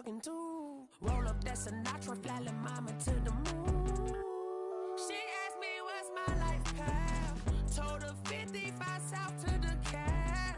talking to. Roll up that Sinatra, fly la mama to the moon. She asked me what's my life path. Told her 55 south to the cab.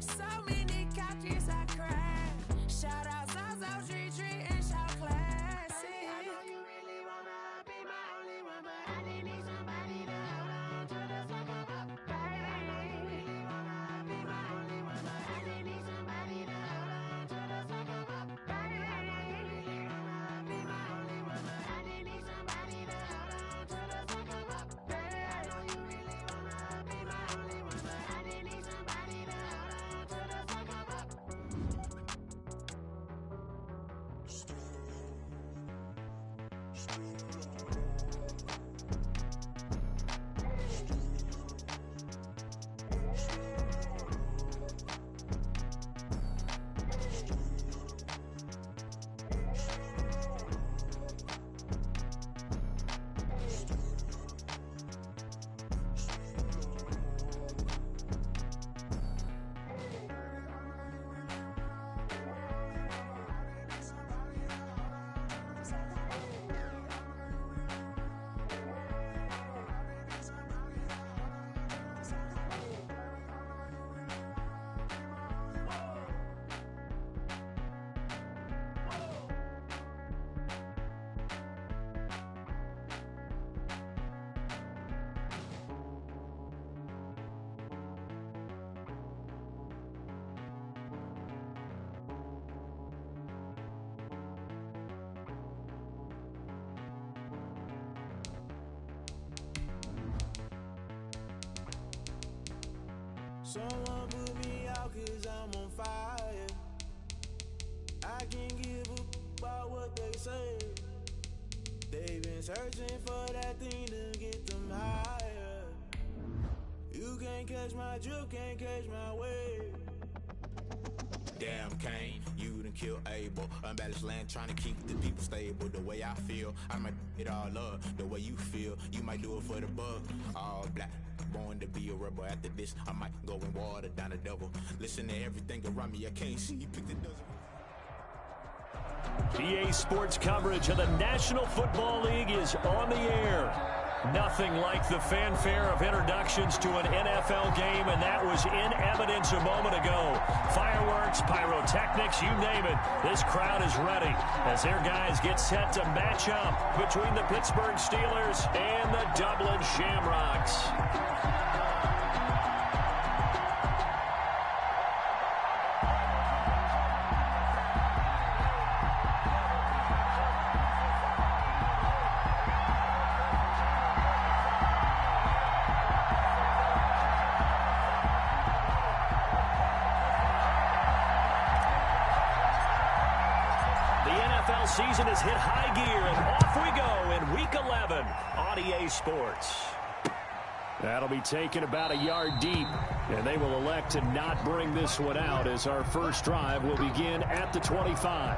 So many couches I cried. Shout out Zazo, Tree, and shout classic. I know you really wanna be my only one, but I didn't need somebody to hold on to the sucker up, baby. I know you really wanna be my only one, but I didn't need somebody to hold on to the sucker up, baby. I know you really wanna be my only one, but I didn't need somebody to hold on to the sucker up, baby. I know you really wanna be my only one, but I didn't need somebody to hold on to the sucker up. Someone put me out 'cause I'm on fire. I can't give a about what they say. They've been searching for that thing to get them higher. You can't catch my drift, can't catch my wave. Damn, Kane, you done killed Abel. Unbalanced land, trying to keep the people stable. The way I feel, I might it all up. The way you feel, you might do it for the bug. All black, born to be a rebel. After this, I might go and water down the devil. Listen to everything around me, I can't see. Pick the dozen. PA Sports coverage of the National Football League is on the air. Nothing like the fanfare of introductions to an NFL game, and that was in evidence a moment ago. Fireworks, pyrotechnics, you name it. This crowd is ready as their guys get set to match up between the Pittsburgh Steelers and the Dublin Shamrocks. Season has hit high gear, and off we go in Week 11 on EA Sports. That'll be taken about a yard deep, and they will elect to not bring this one out as our first drive will begin at the 25.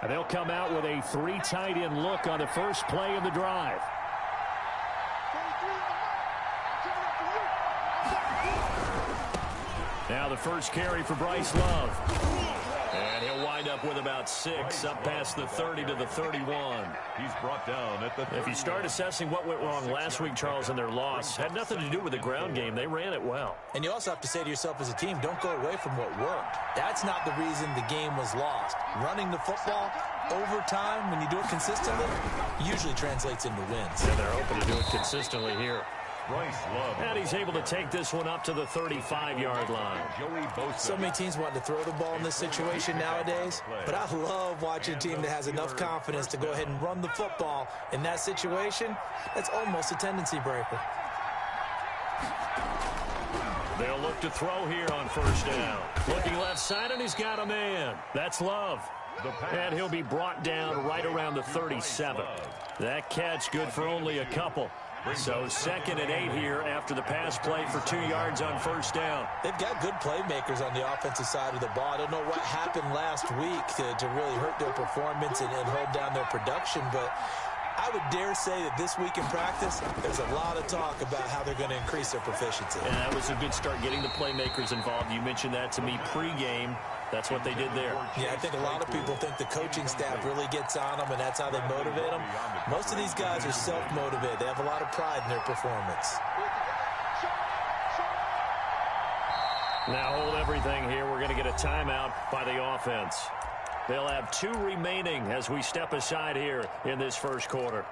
They'll come out with a three tight end look on the first play of the drive. Now the first carry for Bryce Love. And he'll wind up with about 6 up past the 30 to the 31. He's brought down at the 31. If you start assessing what went wrong last week, Charles, in their loss, had nothing to do with the ground game. They ran it well. And you also have to say to yourself as a team, don't go away from what worked. That's not the reason the game was lost. Running the football over time, when you do it consistently, usually translates into wins. And they're open to do it consistently here. Bryce Love. And he's able to take this one up to the 35-yard line. So many teams want to throw the ball in this situation nowadays, but I love watching a team that has enough confidence to go ahead and run the football. In that situation, that's almost a tendency breaker. They'll look to throw here on first down. Looking left side, and he's got a man. That's Love. And he'll be brought down right around the 37. That catch good for only a couple. So 2nd and 8 here after the pass play for 2 yards on first down. They've got good playmakers on the offensive side of the ball. I don't know what happened last week to really hurt their performance and hold down their production, but I would dare say that this week in practice, there's a lot of talk about how they're going to increase their proficiency. And that was a good start getting the playmakers involved. You mentioned that to me pregame. That's what they did there. Yeah, I think a lot of people think the coaching staff really gets on them, and that's how they motivate them. Most of these guys are self-motivated. They have a lot of pride in their performance. Now hold everything here. We're going to get a timeout by the offense. They'll have 2 remaining as we step aside here in this first quarter.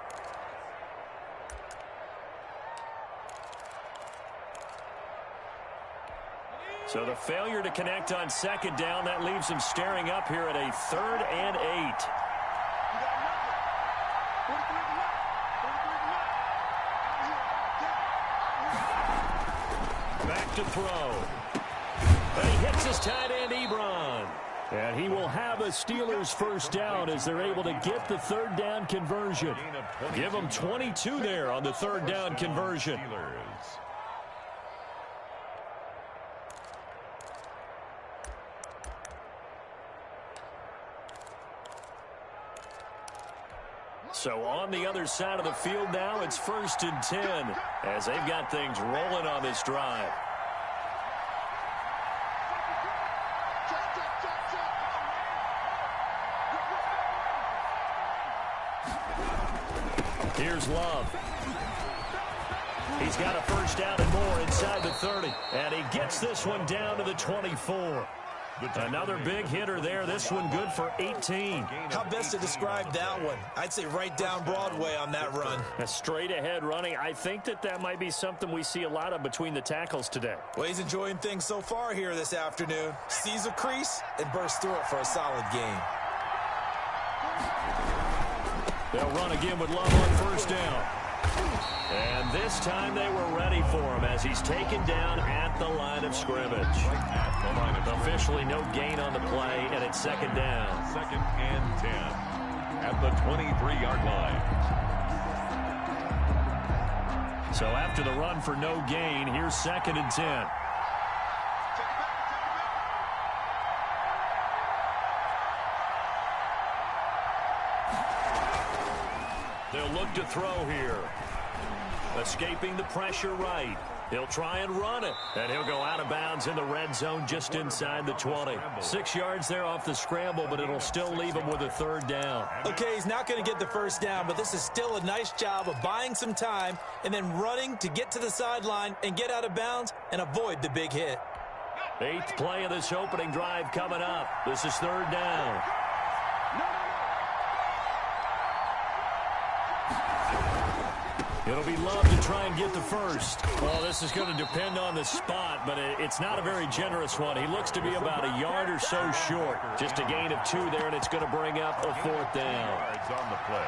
So the failure to connect on 2nd down, that leaves him staring up here at a 3rd and 8. Back to throw. And he hits his tight end, Ebron. And he will have a Steelers first down as they're able to get the 3rd down conversion. Give them 22 there on the 3rd down conversion. So on the other side of the field now, it's 1st and 10 as they've got things rolling on this drive. Here's Love. He's got a first down and more inside the 30. And he gets this one down to the 24. Another big hitter there. This one good for 18. How best to describe that one? I'd say right down Broadway on that run. A straight ahead running. I think that might be something we see a lot of between the tackles today. Well, he's enjoying things so far here this afternoon. Sees a crease and bursts through it for a solid gain. They'll run again with Love on first down. And this time they were ready for him as he's taken down at the line of scrimmage. Officially no gain on the play, and it's 2nd down. 2nd and 10 at the 23-yard line. So after the run for no gain, here's 2nd and 10. They'll look to throw here. Escaping the pressure right. He'll try and run it. And he'll go out of bounds in the red zone just inside the 20. 6 yards there off the scramble, but it'll still leave him with a 3rd down. Okay, he's not going to get the first down, but this is still a nice job of buying some time and then running to get to the sideline and get out of bounds and avoid the big hit. 8th play of this opening drive coming up. This is 3rd down. It'll be Love to try and get the first. Well, this is going to depend on the spot, but it's not a very generous one. He looks to be about a yard or so short. Just a gain of 2 there, and it's going to bring up a 4th down. Yards on the play.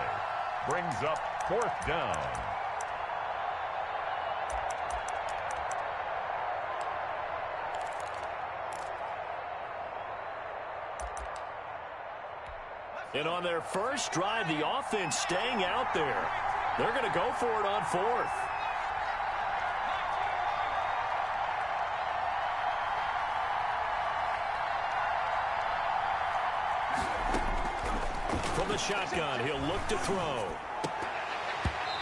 Brings up 4th down. And on their first drive, the offense staying out there. They're going to go for it on 4th. From the shotgun, he'll look to throw.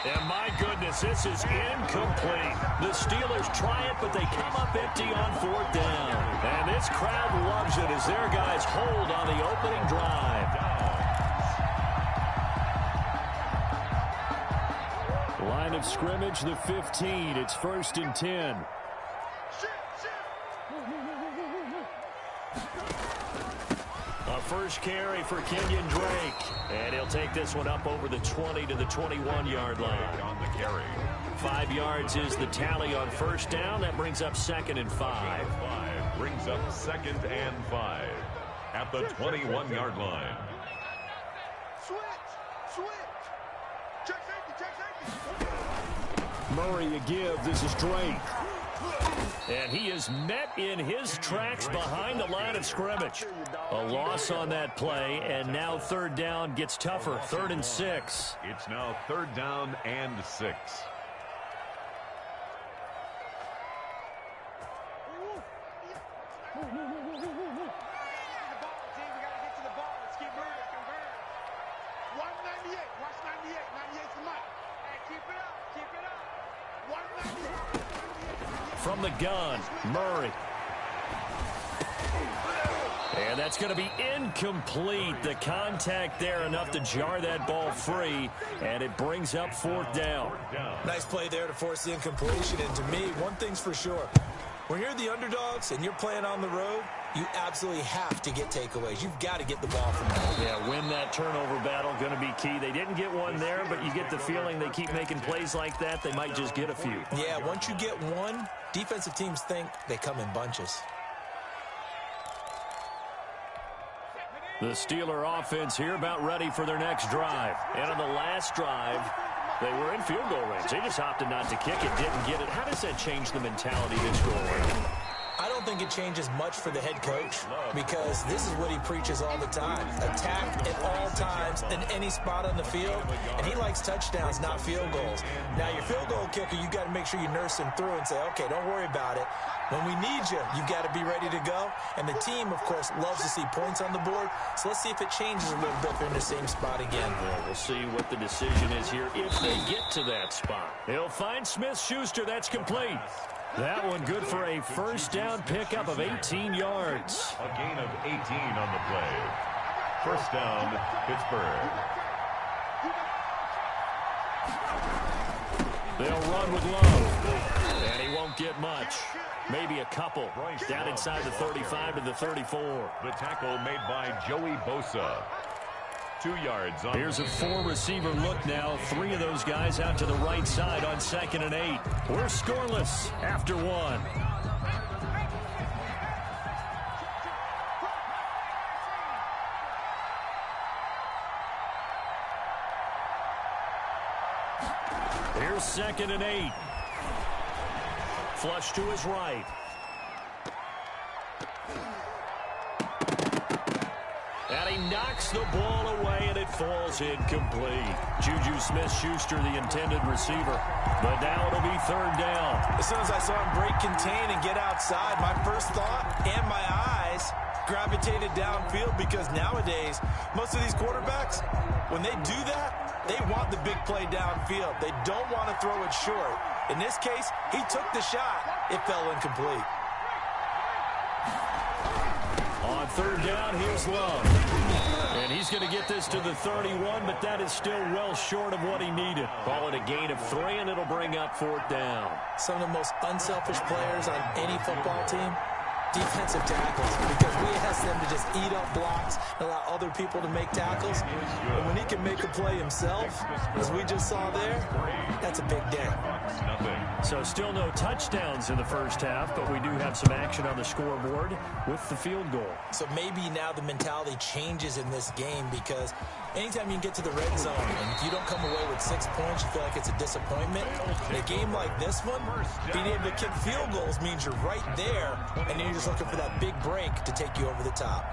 And my goodness, this is incomplete. The Steelers try it, but they come up empty on 4th down. And this crowd loves it as their guys hold on the opening drive. Line of scrimmage, the 15. It's 1st and 10. A first carry for Kenyon Drake. And he'll take this one up over the 20 to the 21-yard line. On the carry. 5 yards is the tally on first down. That brings up 2nd and 5. Brings up 2nd and 5 at the 21-yard line. Murray a give. This is Drake. And he is met in his tracks behind the line of scrimmage. A loss on that play, and now third down gets tougher. 3rd and 6. It's now 3rd down and 6. From the gun, Murray. And that's going to be incomplete. The contact there enough to jar that ball free, and it brings up 4th down. Nice play there to force the incompletion. And to me, one thing's for sure. When you're the underdogs and you're playing on the road, you absolutely have to get takeaways. You've got to get the ball from them. Yeah, win that turnover battle, going to be key. They didn't get one there, but you get the feeling they keep making plays like that, they might just get a few. Yeah, once you get one, defensive teams think they come in bunches. The Steeler offense here about ready for their next drive. And on the last drive, they were in field goal range. They just opted not to kick it, didn't get it. How does that change the mentality this go around? I don't think it changes much for the head coach because this is what he preaches all the time. Attack at all times in any spot on the field, and he likes touchdowns, not field goals. Now, your field goal kicker, you got to make sure you nurse him through and say, okay, don't worry about it. When we need you, you've got to be ready to go. And the team, of course, loves to see points on the board. So let's see if it changes a little bit if they're in the same spot again. Well, we'll see what the decision is here if they get to that spot. He'll find Smith-Schuster. That's complete. That one good for a first down pickup of 18 yards. A gain of 18 on the play. First down, Pittsburgh. They'll run with Lowe. And he won't get much. Maybe a couple. Down inside the 35 to the 34. The tackle made by Joey Bosa. 2 yards on. Here's a 4-receiver look now. 3 of those guys out to the right side on 2nd and 8. We're scoreless after 1. Here's 2nd and 8. Flush to his right. And he knocks the ball away, and it falls incomplete. Juju Smith-Schuster, the intended receiver. But now it'll be 3rd down. As soon as I saw him break contain and get outside, my first thought and my eyes gravitated downfield because nowadays, most of these quarterbacks, when they do that, they want the big play downfield. They don't want to throw it short. In this case, he took the shot. It fell incomplete. On 3rd down, here's Love. And he's going to get this to the 31, but that is still well short of what he needed. Call it a gain of 3, and it'll bring up 4th down. Some of the most unselfish players on any football team, defensive tackles, because we ask them to just eat up blocks and allow other people to make tackles. And when he can make a play himself, as we just saw there, that's a big day. So still no touchdowns in the first half, but we do have some action on the scoreboard with the field goal. So maybe now the mentality changes in this game because anytime you can get to the red zone and if you don't come away with 6 points, you feel like it's a disappointment. In a game like this one, being able to kick field goals means you're right there, and then you're just looking for that big break to take you over the top.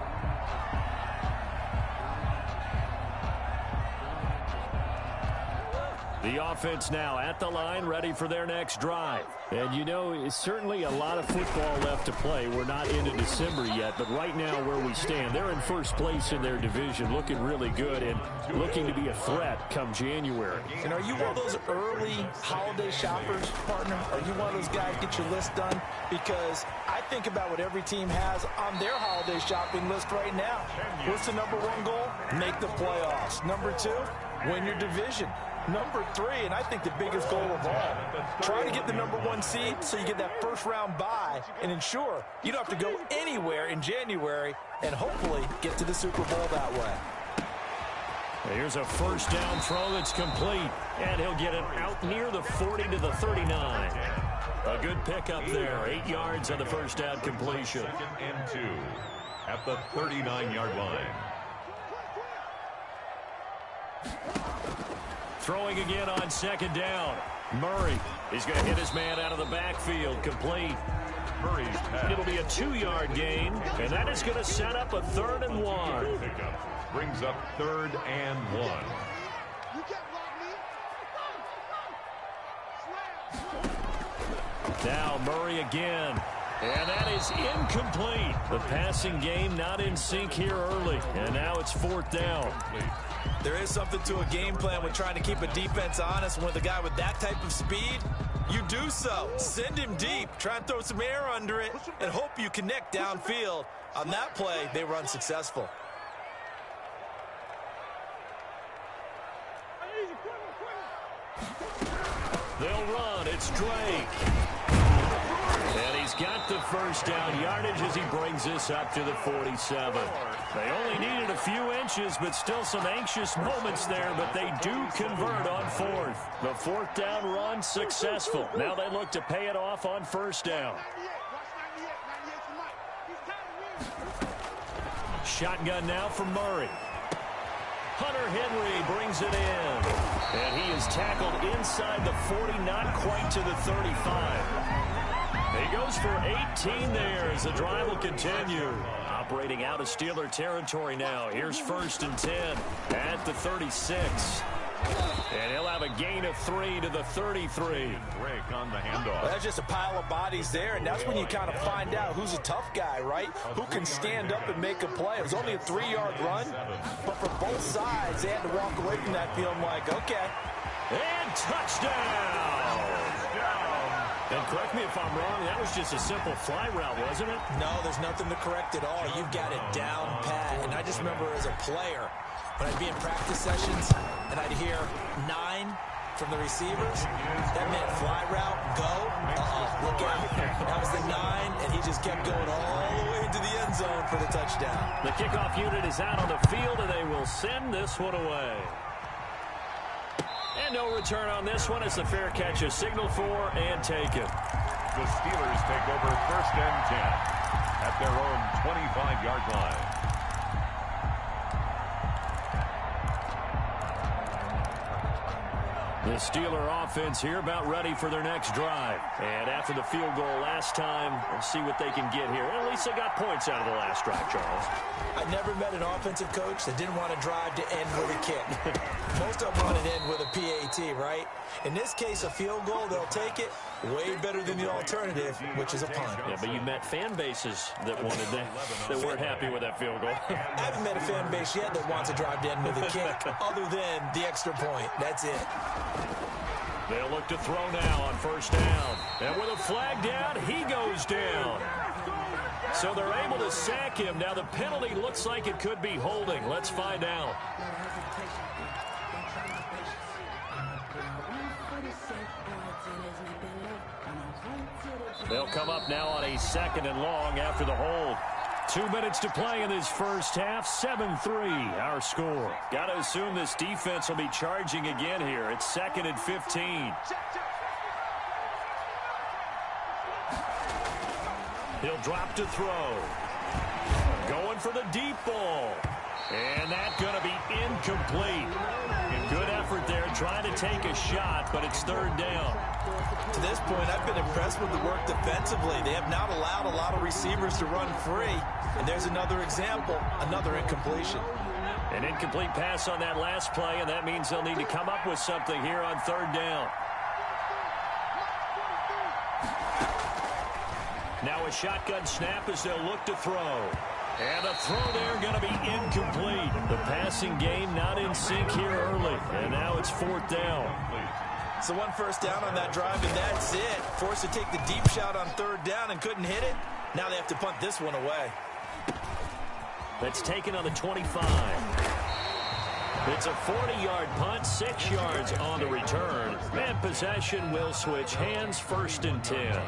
The offense now at the line, ready for their next drive. And, you know, it's certainly a lot of football left to play. We're not into December yet, but right now where we stand, they're in first place in their division, looking really good and looking to be a threat come January. And are you one of those early holiday shoppers, partner? Are you one of those guys get your list done? Because I think about what every team has on their holiday shopping list right now. What's the #1 goal? Make the playoffs. #2, win your division. #3, and I think the biggest goal of all, try to get the #1 seed so you get that first-round bye and ensure you don't have to go anywhere in January and hopefully get to the Super Bowl that way. Here's a first down throw that's complete, and he'll get it out near the 40 to the 39. A good pickup there, 8 yards on the first down completion. 2nd and 2 at the 39-yard line. Throwing again on second down. Murray is going to hit his man out of the backfield. Complete. Murray's pass. It'll be a 2-yard gain, and that is going to set up a 3rd and 1. Pickup brings up 3rd and 1. Now Murray again. And that is incomplete. The passing game not in sync here early. And now it's 4th down. There is something to a game plan with trying to keep a defense honest. With a guy with that type of speed, you do so. Send him deep. Try and throw some air under it and hope you connect downfield. On that play, they were unsuccessful. They'll run. It's Drake. And he's got the first down yardage as he brings this up to the 47. They only needed a few inches, but still some anxious moments there, but they do convert on 4th. The 4th down run successful. Now they look to pay it off on 1st down. Shotgun now for Murray. Hunter Henry brings it in. And he is tackled inside the 40, not quite to the 35. He goes for 18 there as the drive will continue. Operating out of Steeler territory now. Here's 1st and 10 at the 36. And he'll have a gain of 3 to the 33. Drake on the handoff. Well, that's just a pile of bodies there, and that's when you kind of find out who's a tough guy, right? Who can stand up and make a play. It was only a 3-yard run, but for both sides, they had to walk away from that feeling like, okay. And touchdown! And correct me if I'm wrong, that was just a simple fly route, wasn't it? No, there's nothing to correct at all. You've got it down pat. And I just remember as a player, when I'd be in practice sessions and I'd hear 9 from the receivers, that meant fly route, go, look out. That was the 9, and he just kept going all the way into the end zone for the touchdown. The kickoff unit is out on the field, and they will send this one away. And no return on this one as the fair catch is signaled for and taken. The Steelers take over 1st and 10 at their own 25-yard line. The Steeler offense here about ready for their next drive. And after the field goal last time, we'll see what they can get here. At least they got points out of the last drive, Charles. I never met an offensive coach that didn't want to drive to end with a kick. Most of them want to end with a PAT, right? In this case, a field goal, they'll take it. Way better than the alternative, which is a punt. Yeah, but you met fan bases that wanted that weren't happy with that field goal. I haven't met a fan base yet that wants to drive to end with a kick, other than the extra point. That's it. They'll look to throw now on 1st down. And with a flag down, he goes down. So they're able to sack him. Now the penalty looks like it could be holding. Let's find out. They'll come up now on a 2nd and long after the hold. 2 minutes to play in this first half. 7-3 our score. Got to assume this defense will be charging again here. It's 2nd and 15. He'll drop to throw. Going for the deep ball. And that's going to be incomplete. Good effort there trying to take a shot, but it's 3rd down. To this point, I've been impressed with the work defensively. They have not allowed a lot of receivers to run free. And there's another example, another incompletion. An incomplete pass on that last play, and that means they'll need to come up with something here on 3rd down. Now a shotgun snap as they'll look to throw. And a throw there going to be incomplete. The passing game not in sync here early. And now it's 4th down. So 1 first down on that drive, and that's it. Forced to take the deep shot on 3rd down and couldn't hit it. Now they have to punt this one away. That's taken on the 25. It's a 40-yard punt, 6 yards on the return. And possession will switch hands, 1st and 10.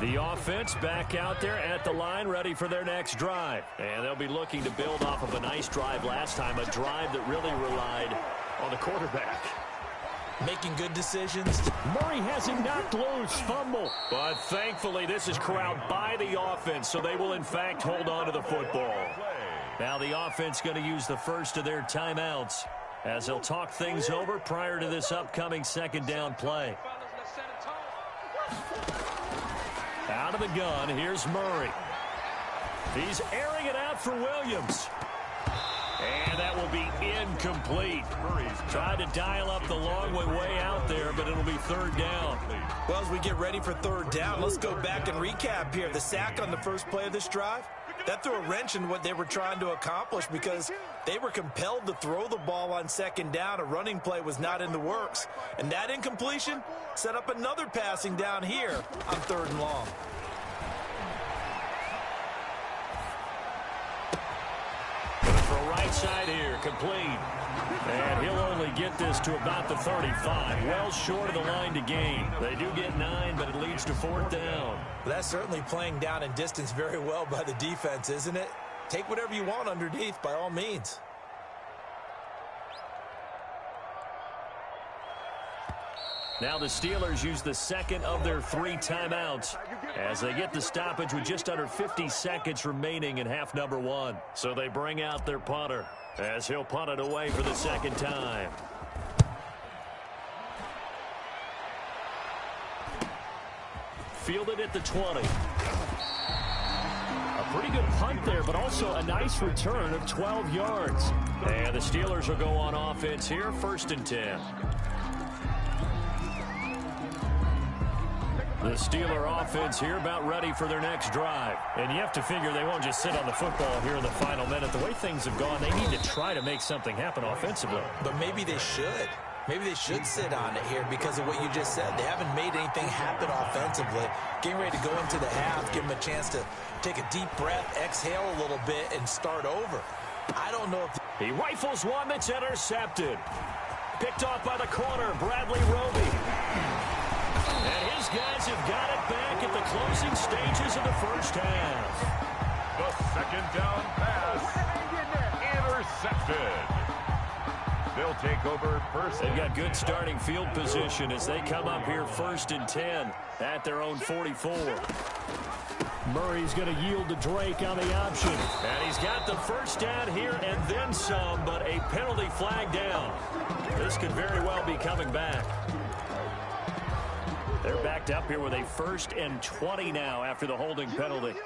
The offense back out there at the line, ready for their next drive. And they'll be looking to build off of a nice drive last time, a drive that really relied on the quarterback. Making good decisions. Murray has him knocked loose, fumble. But thankfully, this is corralled by the offense, so they will, in fact, hold on to the football. Now the offense going to use the first of their timeouts. as he'll talk things over prior to this upcoming second down play. Out of the gun, here's Murray. He's airing it out for Williams. And that will be incomplete. Tried to dial up the long way out there, but it'll be third down. Well, as we get ready for third down, let's go back and recap here. The sack on the first play of this drive, that threw a wrench in what they were trying to accomplish because they were compelled to throw the ball on second down. A running play was not in the works. And that incompletion set up another passing down here on third and long. Right side here, complete. And he'll only get this to about the 35. Well short of the line to gain. They do get 9, but it leads to fourth down. Well, that's certainly playing down in distance very well by the defense, isn't it? Take whatever you want underneath, by all means. Now the Steelers use the second of their 3 timeouts as they get the stoppage with just under 50 seconds remaining in half number 1. So they bring out their punter as he'll punt it away for the second time. Fielded at the 20. A pretty good punt there, but also a nice return of 12 yards. And the Steelers will go on offense here, 1st and 10. The Steeler offense here about ready for their next drive. And you have to figure they won't just sit on the football here in the final minute. The way things have gone, they need to try to make something happen offensively. But maybe they should. Maybe they should sit on it here because of what you just said. They haven't made anything happen offensively. Getting ready to go into the half, give them a chance to take a deep breath, exhale a little bit, and start over. I don't know if... He rifles one that's intercepted. Picked off by the corner, Bradley Roby. And his guys have got it back at the closing stages of the first half. The second down pass intercepted. They'll take over first. They've got good starting field position as they come up here 1st and 10 at their own 44. Murray's going to yield to Drake on the option. And he's got the first down here and then some, but a penalty flag down. This could very well be coming back. They're backed up here with a 1st and 20 now after the holding penalty.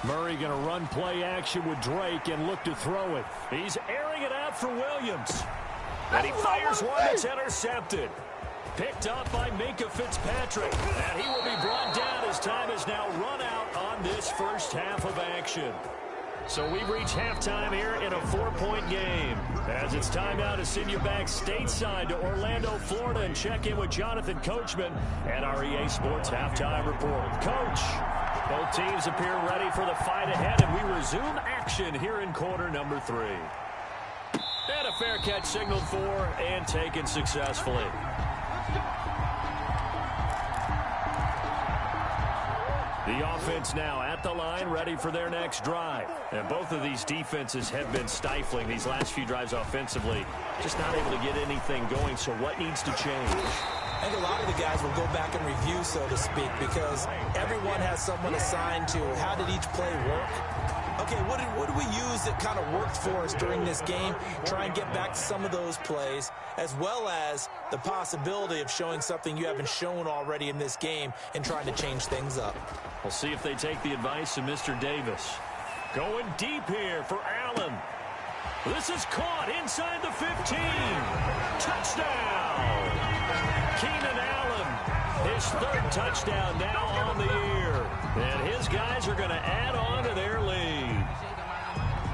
Murray going to run play action with Drake and look to throw it. He's airing it out for Williams. And he fires one that's intercepted. Picked up by Minka Fitzpatrick. And he will be brought down as time is now run out on this first half of action. So we've reached halftime here in a 4-point game. As it's time now to send you back stateside to Orlando, Florida, and check in with Jonathan Coachman and our EA Sports Halftime Report. Coach, both teams appear ready for the fight ahead, and we resume action here in quarter number 3. And a fair catch signaled for and taken successfully. The offense now at the line, ready for their next drive. And both of these defenses have been stifling these last few drives offensively. Just not able to get anything going, so what needs to change? I think a lot of the guys will go back and review, so to speak, because everyone has someone assigned to how did each play work. Okay, what did we use that kind of worked for us during this game? Try and get back to some of those plays, as well as the possibility of showing something you haven't shown already in this game and trying to change things up. We'll see if they take the advice of Mr. Davis. Going deep here for Allen. This is caught inside the 15. Touchdown! Keenan Allen, his 3rd touchdown now on the year. And his guys are going to add on to their lead.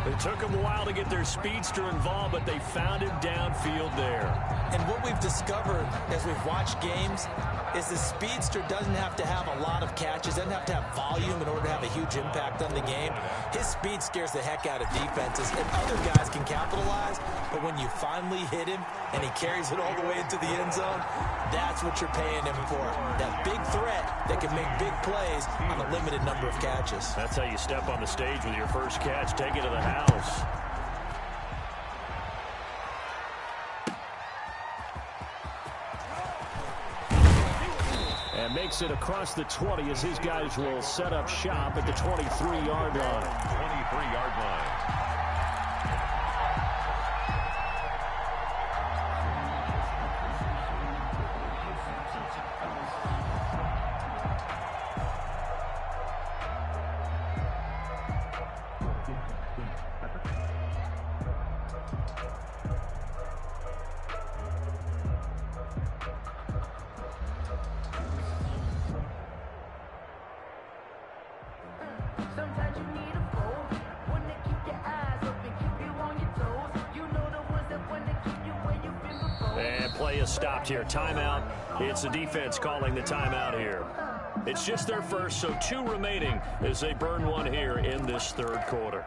It took them a while to get their speedster involved, but they found him downfield there. And what we've discovered as we've watched games is the speedster doesn't have to have a lot of catches, doesn't have to have volume in order to have a huge impact on the game. His speed scares the heck out of defenses, and other guys can capitalize, but when you finally hit him and he carries it all the way into the end zone, that's what you're paying him for. That big threat that can make big plays on a limited number of catches. That's how you step on the stage with your first catch. Take it to the house. And makes it across the 20 as his guys will set up shop at the 23-yard line. 23-yard line. Sometimes you need a fold, one to keep your eyes open, keep you on your toes. You know the ones that want to keep you where you've been before. And play is stopped here. Timeout. It's the defense calling the timeout here. It's just their first, so 2 remaining as they burn one here in this third quarter.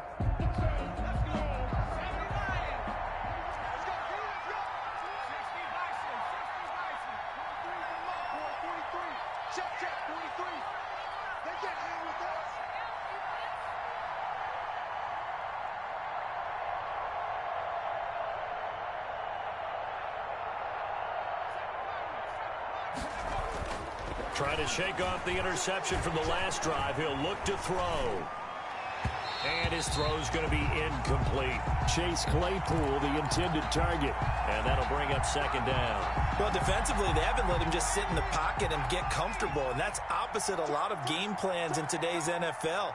Trying to shake off the interception from the last drive. He'll look to throw. And his throw's going to be incomplete. Chase Claypool, the intended target. And that'll bring up second down. Well, defensively, they haven't let him just sit in the pocket and get comfortable, and that's opposite a lot of game plans in today's NFL.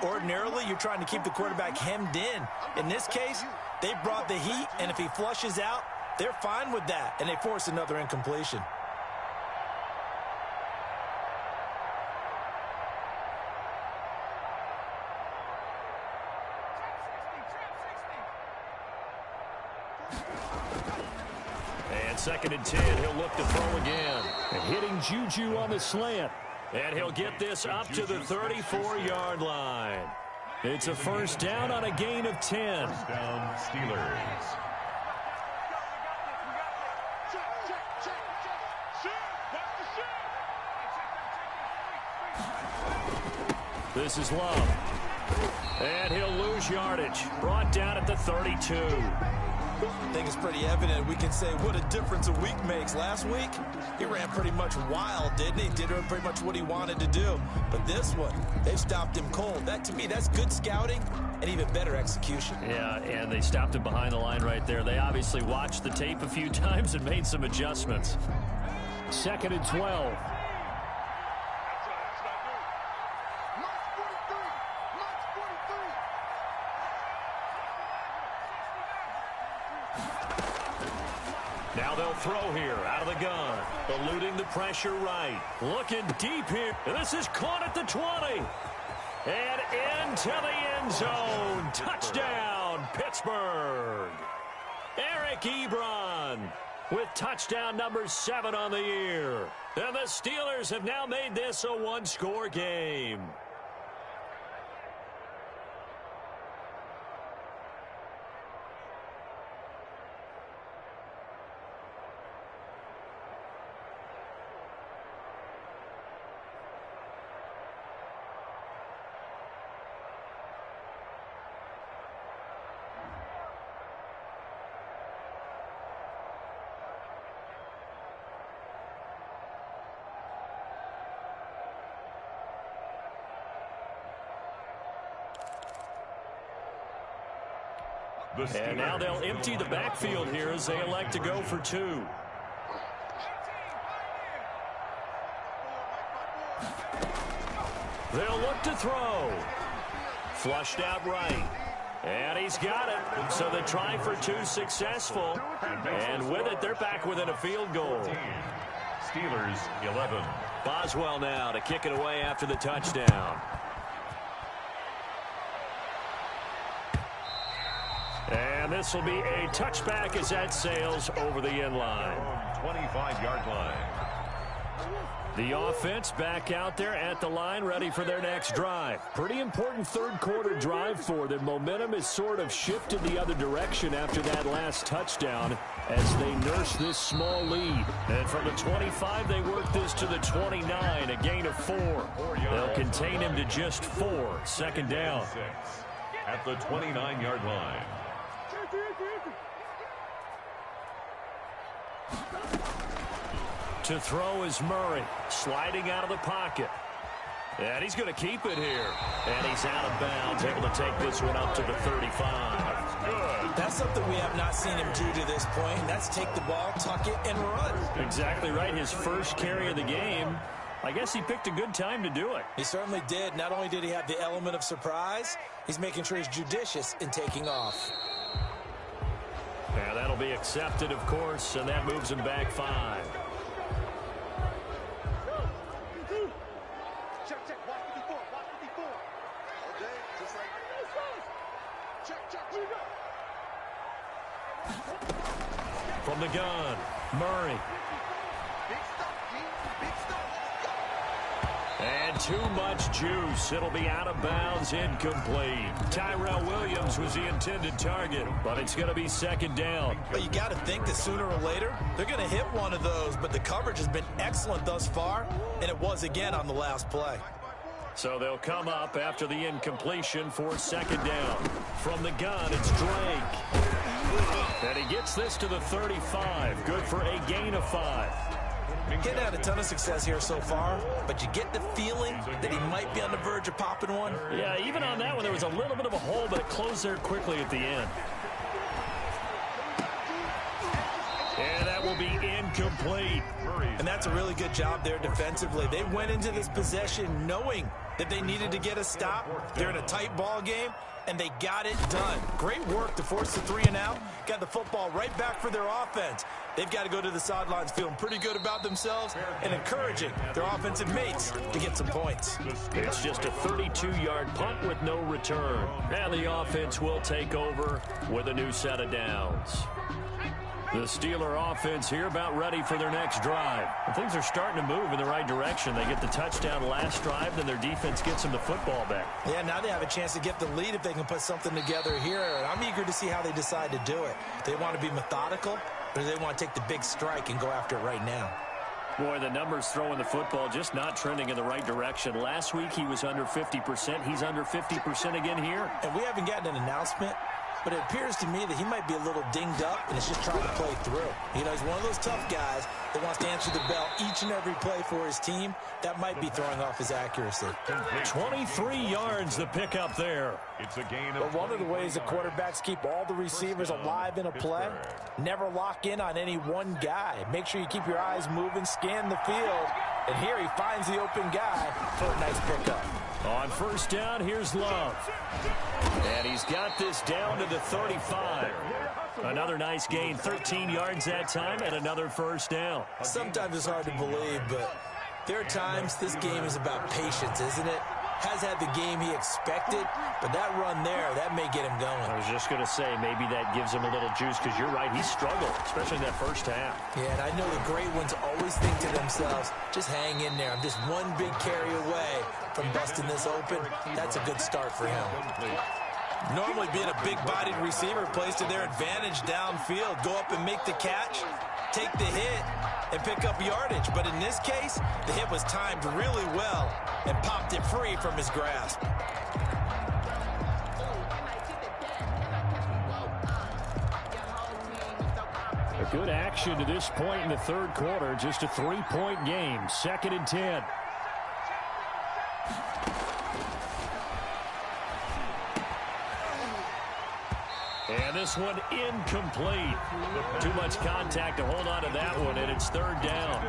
Ordinarily, you're trying to keep the quarterback hemmed in. In this case, they brought the heat, and if he flushes out, they're fine with that, and they force another incompletion. Second and 10, he'll look to throw again. And hitting Juju on the slant. And he'll get this up to the 34-yard line. It's a first down on a gain of 10. First down, Steelers. This is Love. And he'll lose yardage. Brought down at the 32. I think it's pretty evident. We can say what a difference a week makes. Last week, he ran pretty much wild, didn't he? Did pretty much what he wanted to do. But this one, they stopped him cold. That, to me, that's good scouting and even better execution. Yeah, and they stopped him behind the line right there. They obviously watched the tape a few times and made some adjustments. Second and 12. Now they'll throw here out of the gun. Eluding the pressure right. Looking deep here. This is caught at the 20. And into the end zone. Touchdown, Pittsburgh. Eric Ebron with touchdown number 7 on the year. And the Steelers have now made this a one-score game. And now they'll empty the backfield here as they elect to go for 2. They'll look to throw. Flushed out right. And he's got it. So the try for 2 successful. And with it, they're back within a field goal. Steelers 11. Boswell now to kick it away after the touchdown. And this will be a touchback as that sails over the end line. 25-yard line. The offense back out there at the line, ready for their next drive. Pretty important third quarter drive for them. Momentum has sort of shifted the other direction after that last touchdown as they nurse this small lead. And from the 25, they work this to the 29, a gain of 4. They'll contain him to just 4. Second down. At the 29-yard line. To throw is Murray, sliding out of the pocket. And he's going to keep it here. And he's out of bounds, able to take this one up to the 35. Good. That's something we have not seen him do to this point. That's take the ball, tuck it, and run. Exactly right. His first carry of the game. I guess he picked a good time to do it. He certainly did. Not only did he have the element of surprise, he's making sure he's judicious in taking off. Yeah, that'll be accepted, of course, and that moves him back 5. From the gun, Murray. And too much juice. It'll be out of bounds, incomplete. Tyrell Williams was the intended target, but it's going to be second down. But you got to think that sooner or later, they're going to hit one of those, but the coverage has been excellent thus far, and it was again on the last play. So they'll come up after the incompletion for second down. From the gun, it's Drake. And he gets this to the 35. Good for a gain of 5. Getting had a ton of success here so far, but you get the feeling that he might be on the verge of popping one. Yeah, even on that one, there was a little bit of a hole, but it closed there quickly at the end. And that will be incomplete. And that's a really good job there defensively. They went into this possession knowing that they needed to get a stop. They're in a tight ball game, and they got it done. Great work to force the 3 and out. Got the football right back for their offense. They've got to go to the sidelines feeling pretty good about themselves and encouraging their offensive mates to get some points. It's just a 32-yard punt with no return. And the offense will take over with a new set of downs. The Steeler offense here about ready for their next drive. And things are starting to move in the right direction. They get the touchdown last drive, then their defense gets them the football back. Yeah, now they have a chance to get the lead if they can put something together here. And I'm eager to see how they decide to do it. They want to be methodical, or do they want to take the big strike and go after it right now? Boy, the numbers throwing the football just not trending in the right direction. Last week he was under 50%. He's under 50% again here. And we haven't gotten an announcement, but it appears to me that he might be a little dinged up and is just trying to play through. You know, he's one of those tough guys that wants to answer the bell each and every play for his team. That might be throwing off his accuracy. 23 yards the pickup there. It's a gain But of one of the ways that quarterbacks keep all the receivers alive in a play, never lock in on any one guy. Make sure you keep your eyes moving, scan the field, and here he finds the open guy for a nice pickup. On first down, here's Love. And he's got this down to the 35. Another nice gain, 13 yards that time, and another first down. Sometimes it's hard to believe, but there are times this game is about patience, isn't it? Has had the game he expected, but that run there, that may get him going. I was just going to say, maybe that gives him a little juice, because you're right, he struggled, especially in that first half. Yeah, and I know the great ones always think to themselves, just hang in there. I'm just one big carry away from busting this open. That's a good start for him. Normally being a big-bodied receiver plays to their advantage downfield. Go up and make the catch, take the hit, and pick up yardage. But in this case, the hit was timed really well and popped it free from his grasp. A good action to this point in the third quarter. Just a 3-point game. 2nd and 10. And this one incomplete. Too much contact to hold on to that one, and it's 3rd down.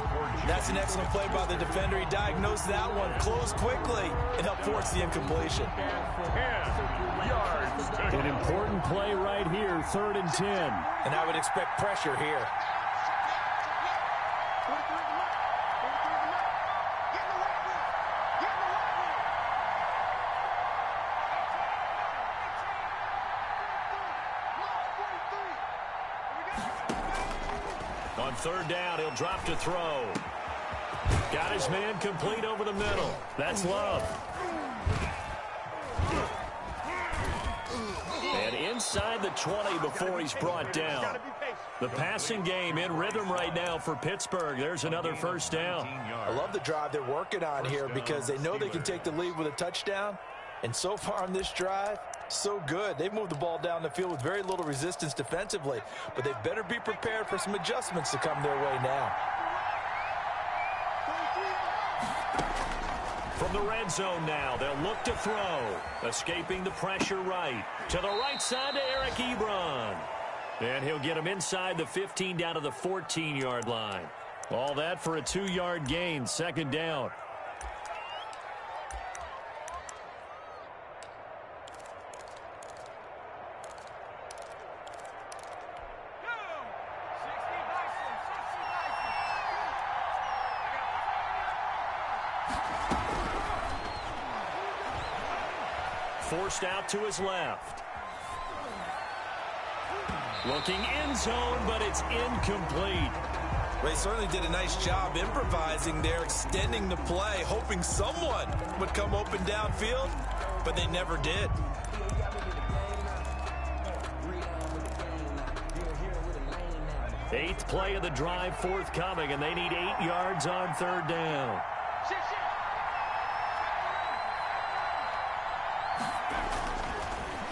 That's an excellent play by the defender. He diagnosed that one, closed quickly, and helped force the incompletion. 10 yards. An important play right here, 3rd and 10. And I would expect pressure here. On 3rd down, he'll drop to throw. Got his man complete over the middle. That's Love. And inside the 20 before he's brought down. The passing game in rhythm right now for Pittsburgh. There's another first down. I love the drive they're working on here because they know they can take the lead with a touchdown. And so far on this drive, so good. They've moved the ball down the field with very little resistance defensively, but they better be prepared for some adjustments to come their way now. From the red zone now, they'll look to throw. Escaping the pressure right. To the right side to Eric Ebron. And he'll get him inside the 15 down to the 14-yard line. All that for a 2-yard gain, 2nd down. forced out to his left. Looking end zone, but it's incomplete. Well, he certainly did a nice job improvising there, extending the play, hoping someone would come open downfield, but they never did. Eighth play of the drive forthcoming, and they need 8 yards on third down.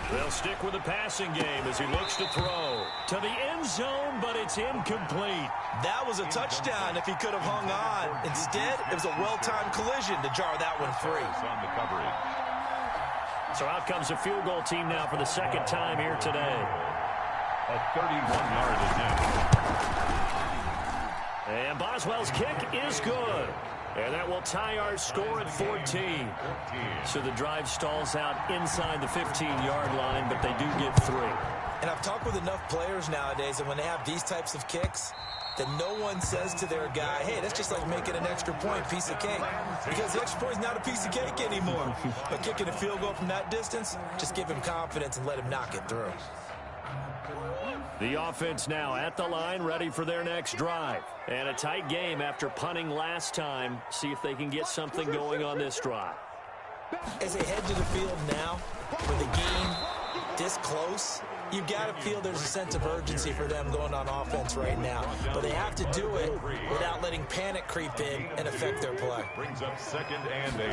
They'll stick with the passing game as he looks to throw to the end zone, but it's incomplete. That was a touchdown if he could have hung on. Instead, it was a well-timed collision to jar that one free. On the coverage. So out comes a field goal team now for the second time here today. A 31-yard attempt. And Boswell's kick is good. And that will tie our score at 14. So the drive stalls out inside the 15-yard line, but they do get 3. And I've talked with enough players nowadays, and when they have these types of kicks, that no one says to their guy, hey, that's just like making an extra point, piece of cake. Because the extra point is not a piece of cake anymore. But kicking a field goal from that distance, just give him confidence and let him knock it through. The offense now at the line, ready for their next drive. And a tight game after punting last time. See if they can get something going on this drive. As they head to the field now, with the game this close, you've got to feel there's a sense of urgency for them going on offense right now. But they have to do it without letting panic creep in and affect their play. Brings up 2nd and 8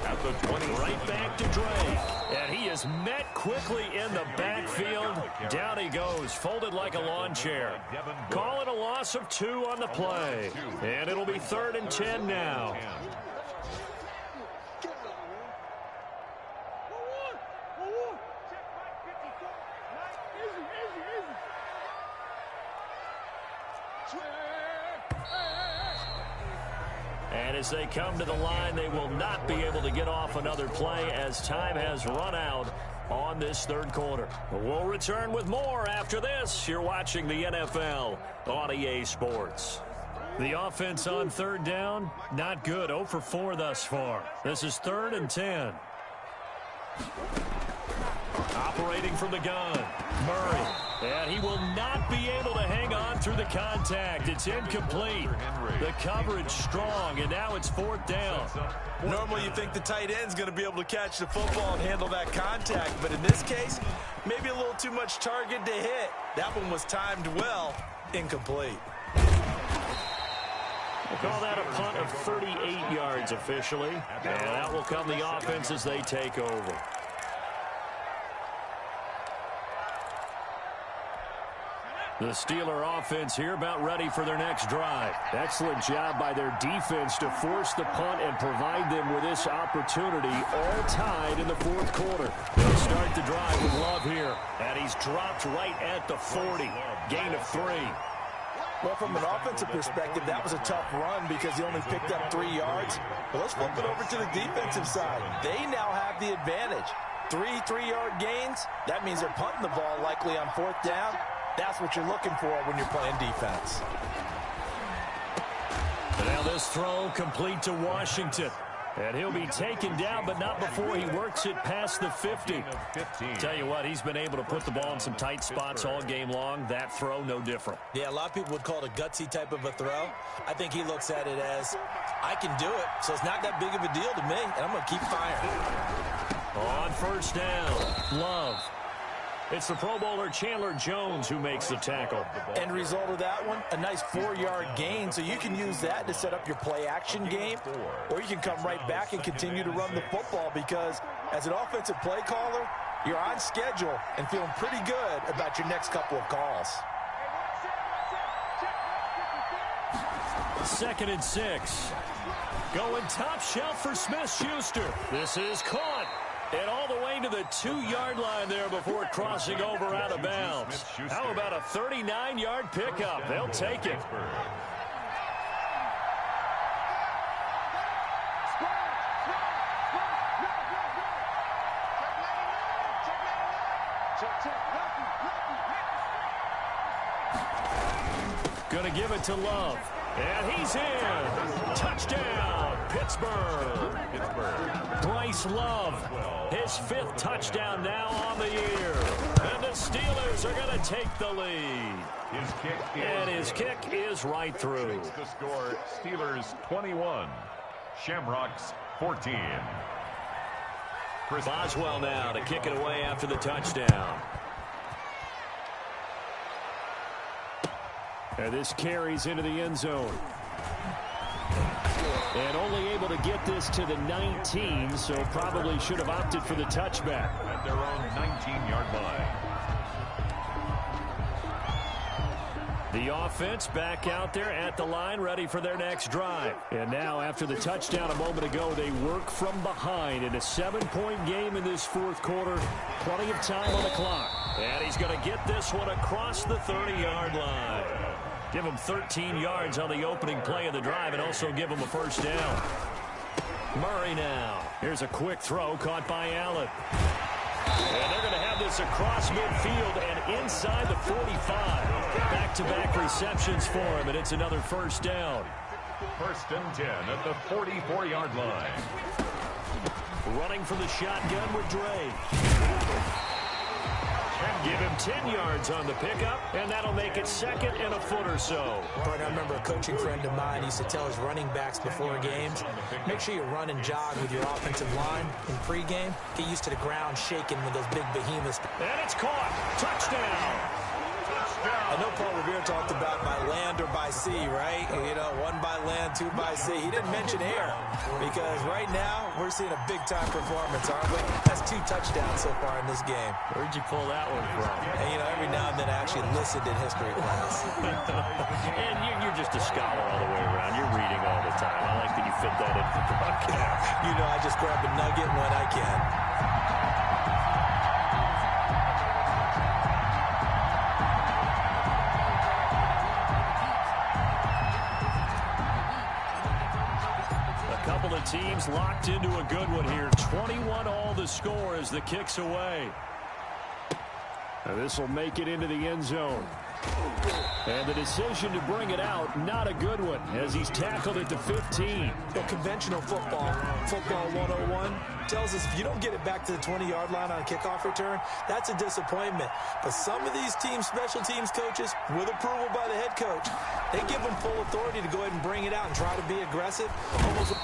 at the 20. Right back to Dre. And he is met quickly in the backfield. Down he goes, folded like a lawn chair. Call it a loss of 2 on the play. And it'll be 3rd and 10 now. And as they come to the line, they will not be able to get off another play as time has run out on this 3rd quarter. We'll return with more after this. You're watching the NFL on EA Sports. The offense on 3rd down, not good. 0 for 4 thus far. This is 3rd and 10. Operating from the gun, Murray. And he will not be able to hang on through the contact. It's incomplete. The coverage strong, and now it's 4th down. Normally you think the tight end's going to be able to catch the football and handle that contact, but in this case, maybe a little too much target to hit. That one was timed well, incomplete. We'll call that a punt of 38 yards officially, and that will come the offense as they take over. The Steeler offense here about ready for their next drive. Excellent job by their defense to force the punt and provide them with this opportunity, all tied in the 4th quarter. They'll start the drive with Love here, and he's dropped right at the 40. Gain of 3. Well, from an offensive perspective, that was a tough run because he only picked up 3 yards. But let's flip it over to the defensive side. They now have the advantage. 3 3-yard gains. That means they're punting the ball likely on 4th down. That's what you're looking for when you're playing defense. Now this throw complete to Washington. And he'll be taken down, but not before he works it past the 50. Tell you what, he's been able to put the ball in some tight spots all game long. That throw, no different. Yeah, a lot of people would call it a gutsy type of a throw. I think he looks at it as, I can do it, so it's not that big of a deal to me, and I'm going to keep firing. On 1st down, Love. It's the Pro Bowler Chandler Jones who makes the tackle. End result of that one, a nice 4-yard gain, so you can use that to set up your play-action game, or you can come right back and continue to run the football because as an offensive play caller, you're on schedule and feeling pretty good about your next couple of calls. 2nd and 6. Going top shelf for Smith-Schuster. This is caught. And all the way to the 2-yard line there before crossing over out of bounds. How about a 39-yard pickup? They'll take it. Going to give it to Love. And he's in. Touchdown, Pittsburgh. Bryce Love, his 5th touchdown now on the year. And the Steelers are going to take the lead. His kick is right through. The score, Steelers 21, Shamrocks 14. Boswell now to kick it away after the touchdown. And this carries into the end zone. And only able to get this to the 19, so probably should have opted for the touchback. At their own 19-yard line. The offense back out there at the line, ready for their next drive. And now, after the touchdown a moment ago, they work from behind in a 7-point game in this 4th quarter. Plenty of time on the clock. And he's going to get this one across the 30-yard line. Give him 13 yards on the opening play of the drive and also give him a first down. Murray now. Here's a quick throw caught by Allen. And they're going to have this across midfield and inside the 45. Back-to-back receptions for him, and it's another first down. 1st and 10 at the 44-yard line. Running from the shotgun with Dre. Give him 10 yards on the pickup, and that'll make it 2nd and a foot or so. But I remember a coaching friend of mine used to tell his running backs before games, make sure you run and jog with your offensive line in pregame. Get used to the ground shaking with those big behemoths. And it's caught. Touchdown. I know Paul Revere talked about by land or by sea, right? You know, 1 by land, 2 by sea. He didn't mention air because right now we're seeing a big-time performance, aren't we? That's 2 touchdowns so far in this game. Where'd you pull that one from? And, you know, every now and then I actually listened in history class. And you're just a scholar all the way around. You're reading all the time. I like that you fit that in for the broadcast. You know, I just grab a nugget when I can. Couple of teams locked into a good one here. 21 all the score as the kick's away. This will make it into the end zone. And the decision to bring it out, not a good one, as he's tackled at the 15. Conventional football 101, tells us if you don't get it back to the 20-yard line on a kickoff return, that's a disappointment. But some of these teams, special teams coaches, with approval by the head coach, they give them full authority to go ahead and bring it out and try to be aggressive.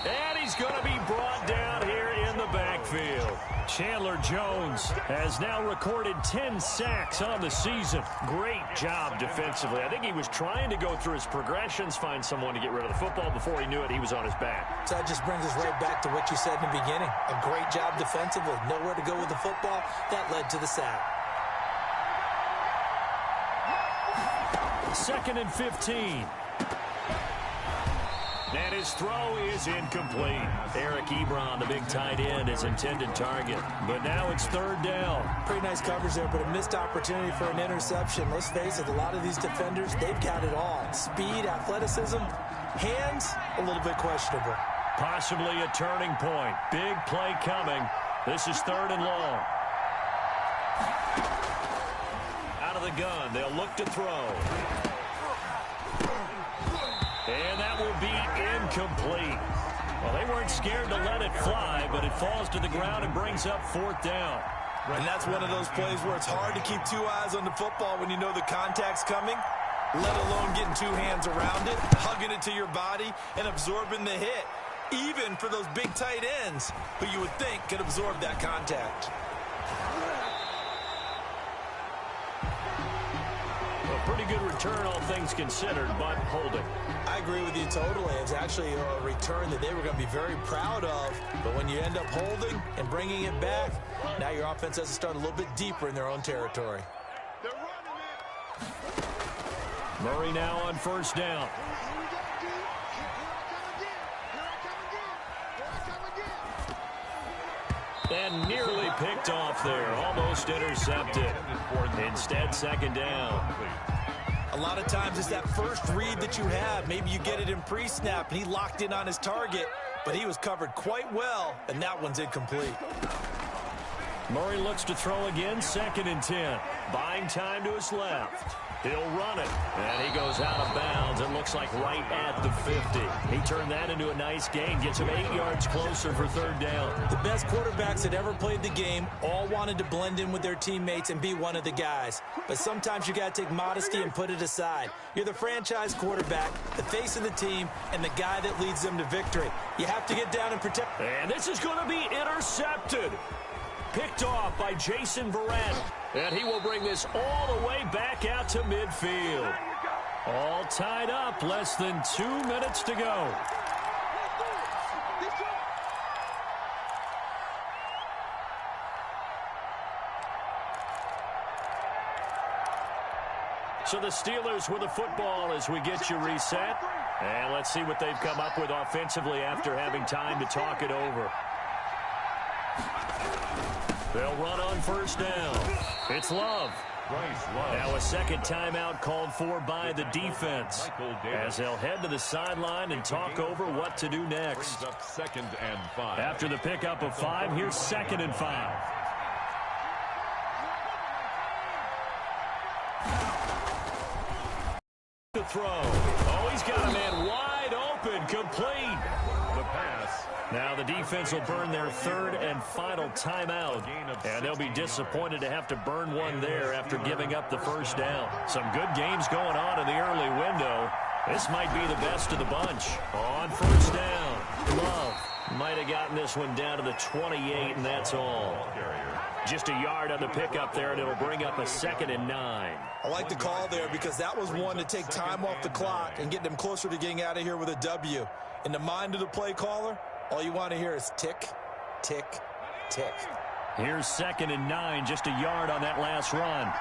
And he's going to be brought down here in the backfield. Chandler Jones has now recorded 10 sacks on the season. Great job defensively. I think he was trying to go through his progressions, find someone to get rid of the football. Before he knew it, he was on his back. So that just brings us right back to what you said in the beginning. A great job defensively. Nowhere to go with the football. That led to the sack. 2nd and 15. And his throw is incomplete. Eric Ebron, the big tight end, his intended target. But now it's 3rd down. Pretty nice coverage there, but a missed opportunity for an interception. Let's face it, a lot of these defenders, they've got it all. Speed, athleticism, hands, a little bit questionable. Possibly a turning point. Big play coming. This is 3rd and long. Out of the gun, they'll look to throw. And that will be incomplete. Well, they weren't scared to let it fly, but it falls to the ground and brings up 4th down. And that's one of those plays where it's hard to keep 2 eyes on the football when you know the contact's coming, let alone getting 2 hands around it, hugging it to your body, and absorbing the hit, even for those big tight ends who you would think could absorb that contact. Pretty good return, all things considered, but holding. I agree with you totally. It's actually a return that they were going to be very proud of. But when you end up holding and bringing it back, now your offense has to start a little bit deeper in their own territory. Murray now on 1st down. And nearly picked off there. Almost intercepted. Instead, 2nd down. A lot of times it's that first read that you have. Maybe you get it in pre-snap, and he locked in on his target, but he was covered quite well, and that one's incomplete. Murray looks to throw again, 2nd and 10. Buying time to his left. He'll run it, and he goes out of bounds. It looks like right at the 50. He turned that into a nice gain, gets him 8 yards closer for 3rd down. The best quarterbacks that ever played the game all wanted to blend in with their teammates and be one of the guys. But sometimes you got to take modesty and put it aside. You're the franchise quarterback, the face of the team, and the guy that leads them to victory. You have to get down and protect. And this is going to be intercepted. Picked off by Jason Verrett. And he will bring this all the way back out to midfield. All tied up, less than 2 minutes to go. So the Steelers with the football as we get you reset. And let's see what they've come up with offensively after having time to talk it over. They'll run on 1st down. It's Love. Now a 2nd timeout called for by the defense as they'll head to the sideline and talk over what to do next. Second and 5. After the pickup of 5, here's 2nd and 5. To throw. Oh, he's got a man wide open, complete. The pass. Now the defense will burn their 3rd and final timeout, and they'll be disappointed to have to burn one there after giving up the 1st down. Some good games going on in the early window. This might be the best of the bunch. On 1st down, Love might have gotten this one down to the 28, and that's all. Just a yard on the pickup there, and it'll bring up a 2nd and 9. I like the call there because that was one to take time off the clock and get them closer to getting out of here with a W. In the mind of the play caller, all you want to hear is tick, tick, tick. Here's 2nd and 9, just a yard on that last run.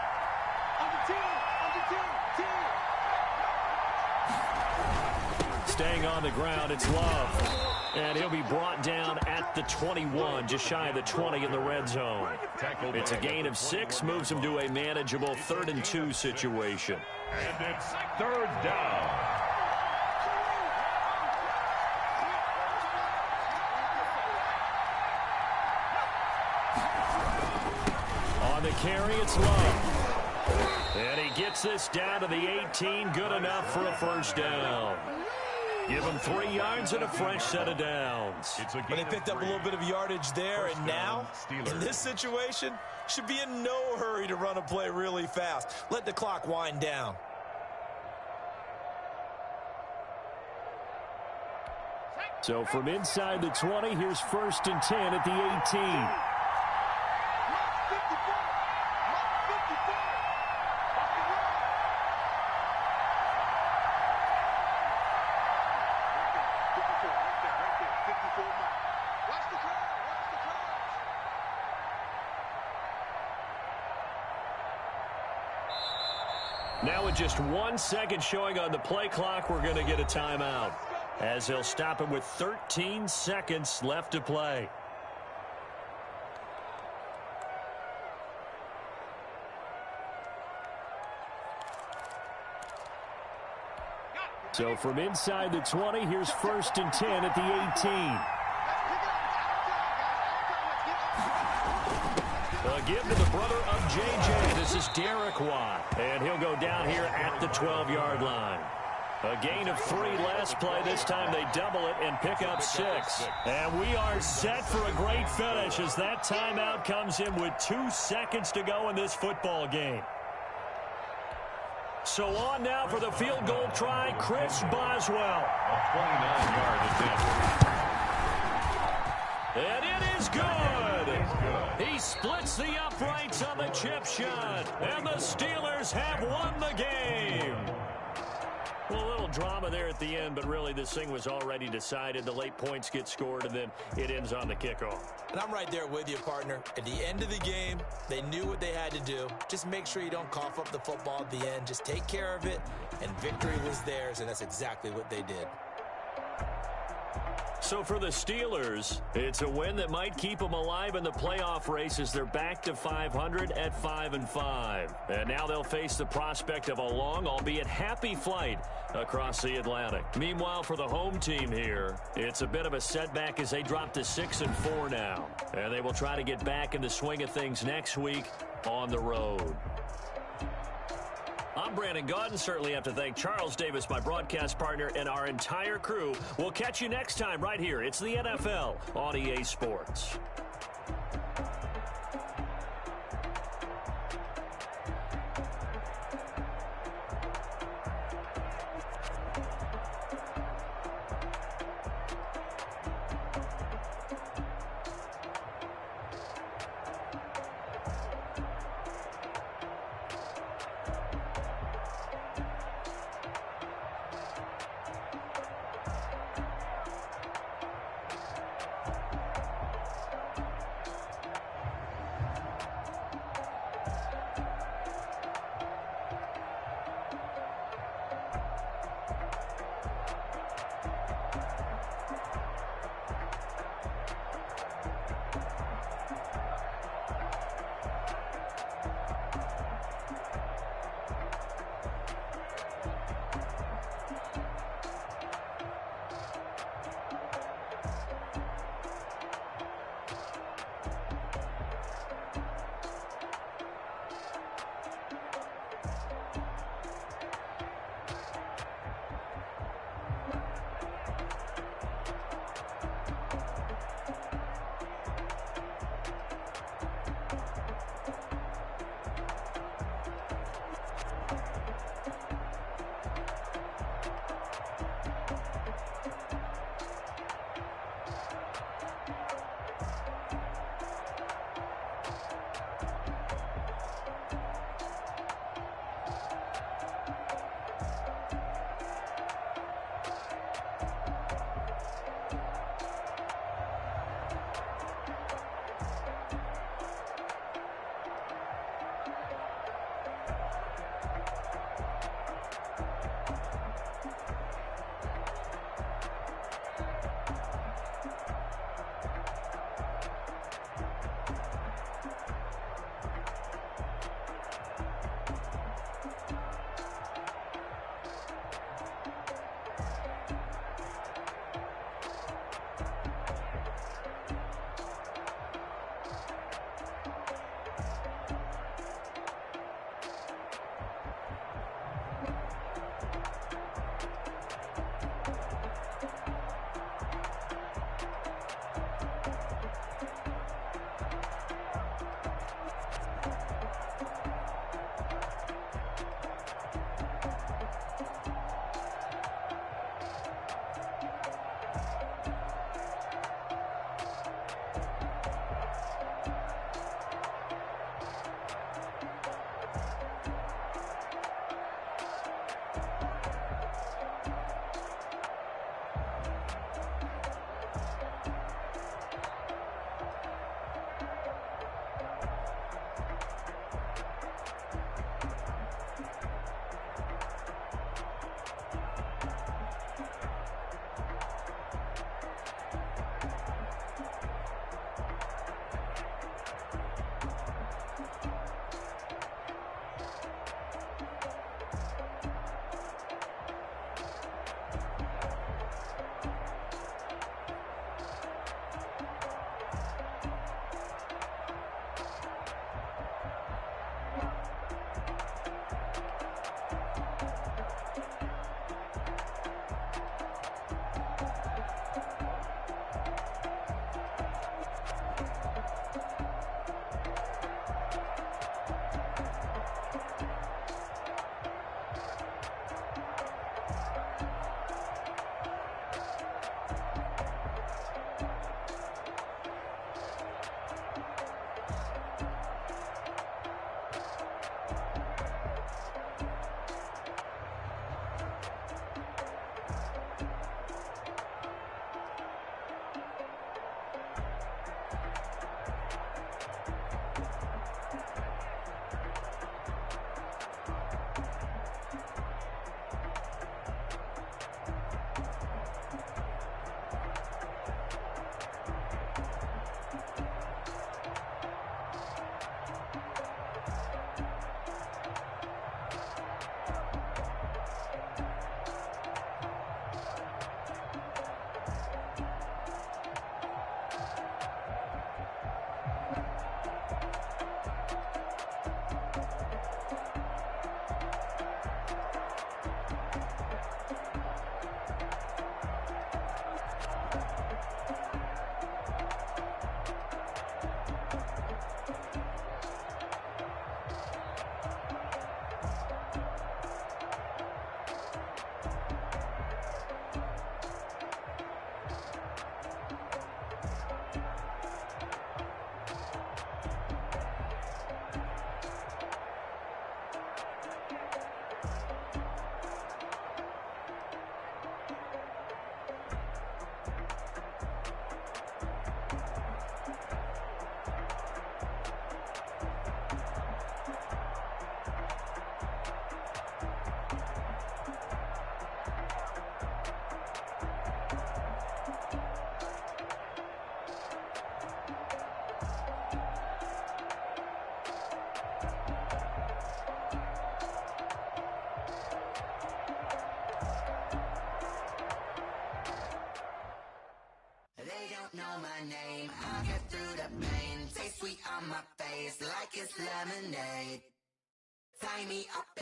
Staying on the ground, it's Love. And he'll be brought down at the 21, just shy of the 20 in the red zone. It's a gain of 6, moves him to a manageable 3rd and 2 situation. And it's 3rd down. On the carry, it's Love. And he gets this down to the 18, good enough for a 1st down. Give him 3 yards and a fresh set of downs. But they picked up a little bit of yardage there, and now, in this situation, should be in no hurry to run a play really fast. Let the clock wind down. So from inside the 20, here's 1st and 10 at the 18. Now with just 1 second showing on the play clock, we're going to get a timeout as they'll stop him with 13 seconds left to play. So from inside the 20, here's 1st and 10 at the 18. A give to the brother of J.J. This is Derek Watt. And he'll go down here at the 12-yard line. A gain of 3 last play. This time they double it and pick up 6. And we are set for a great finish as that timeout comes in with 2 seconds to go in this football game. So on now for the field goal try, Chris Boswell. A 29-yard attempt. And it is good. He splits the uprights on the chip shot. And the Steelers have won the game. Well, a little drama there at the end, but really this thing was already decided. The late points get scored, and then it ends on the kickoff. And I'm right there with you, partner. At the end of the game, they knew what they had to do. Just make sure you don't cough up the football at the end. Just take care of it, and victory was theirs, and that's exactly what they did. So for the Steelers, it's a win that might keep them alive in the playoff race as they're back to 500 at 5-5. And now they'll face the prospect of a long, albeit happy flight across the Atlantic. Meanwhile, for the home team here, it's a bit of a setback as they drop to 6-4 now. And they will try to get back in the swing of things next week on the road. I'm Brandon Gaudin. Certainly have to thank Charles Davis, my broadcast partner, and our entire crew. We'll catch you next time right here. It's the NFL on EA Sports.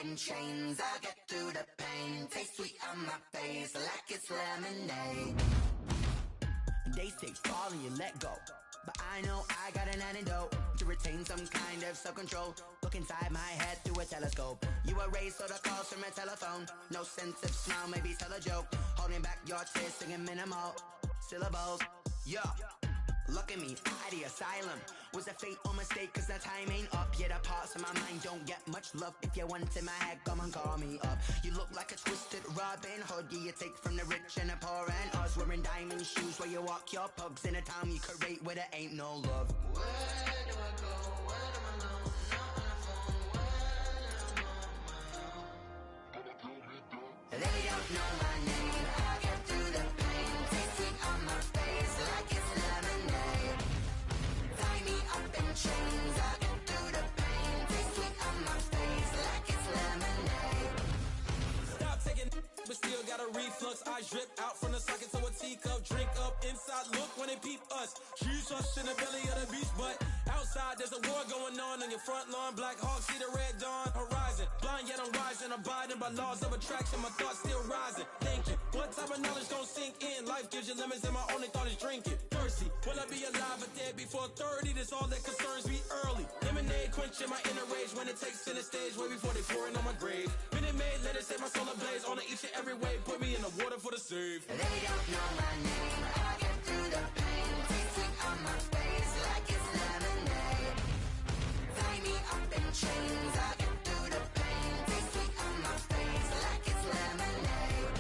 in chains. I get through the pain. Taste sweet on my face like it's lemonade. They say fall and you let go, but I know I got an antidote to retain some kind of self-control. Look inside my head through a telescope. You erase all the calls from a telephone. No sense of smile, maybe tell a joke. Holding back your tears, singing minimal syllables. Yeah, look at me, out the asylum. Was a fate or mistake, cause the time ain't up. Yet the parts of my mind don't get much love. If you want in my head, come and call me up. You look like a twisted Robin Hood. Yeah, you take from the rich and the poor and us. Wearing diamond shoes where you walk your pugs. In a town you create where there ain't no love. Where do I go? Where do I know? Not on the phone. When I'm on my own. They don't know my name. I get through the pain. Taste sweet on my face like it's lemonade. Tie me up in chains. I get through the pain. Taste sweet on my face like it's lemonade. Stop taking, but still got a reflux. I drip out from the socket to a teacup. Drink up inside, look when they peep us. Choose us in the belly of the beast, but outside there's a war going on your front lawn. Black Hawk, see the red dawn horizon. Blind yet I'm rising, abiding by laws of attraction. My thoughts still rising, thinking what type of knowledge don't sink in. Life gives you limits and my only thought is drinking. Thirsty, will I be alive or dead before 30? That's all that concerns me early. Lemonade quenching my inner rage when it takes center stage way before they pour it on my grave. Minute Maid, let it set my soul ablaze on each and every way. Put me in the water for the save. They don't know my name. I get through the pain. Taste sweet on my face like it's lemonade. Tie me up in chains. I get through the pain. Taste sweet on my face like it's lemonade.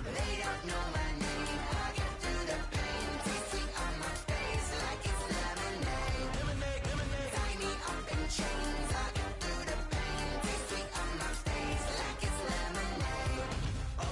They don't know my name. I get through the pain. Taste sweet on my face like it's lemonade. Lemonade, lemonade. Tie me up in chains. I get through the pain. Taste sweet on my face like it's lemonade. Oh.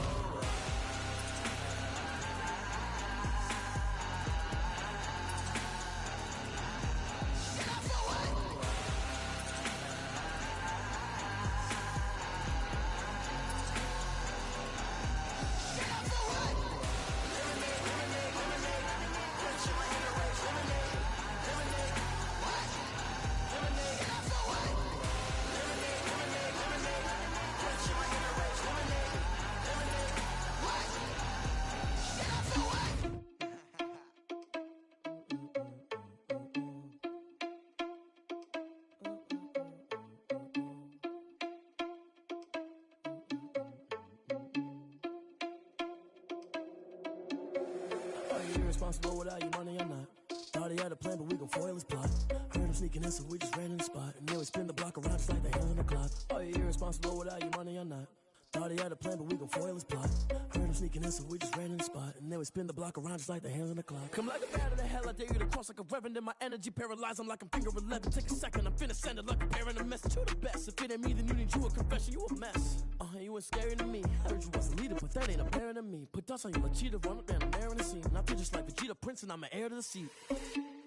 Are you irresponsible without your money or not? Thought he had a plan, but we gon' foil his plot. Heard him sneaking in, so we just ran in the spot. And then we spin the block around just like the hands on the clock. Are you irresponsible without your money or not? Thought he had a plan, but we gon' foil his plot. Heard him sneaking in, so we just ran in the spot. And then we spin the block around just like the hands on the clock. Come like a bat of the hell, I dare you to cross like a reverend. And my energy paralyzed, I'm like I'm finger 11. Take a second, I'm finna send it like a parent a message. You the best, if it ain't me, then you need you a confession. You a mess, you ain't scary to me. Heard you was a leader, but that ain't apparent to me. Put dust on you, like cheetah, run up down the air in the scene. And I feel just like Vegeta Prince, and I'm an heir to the seat.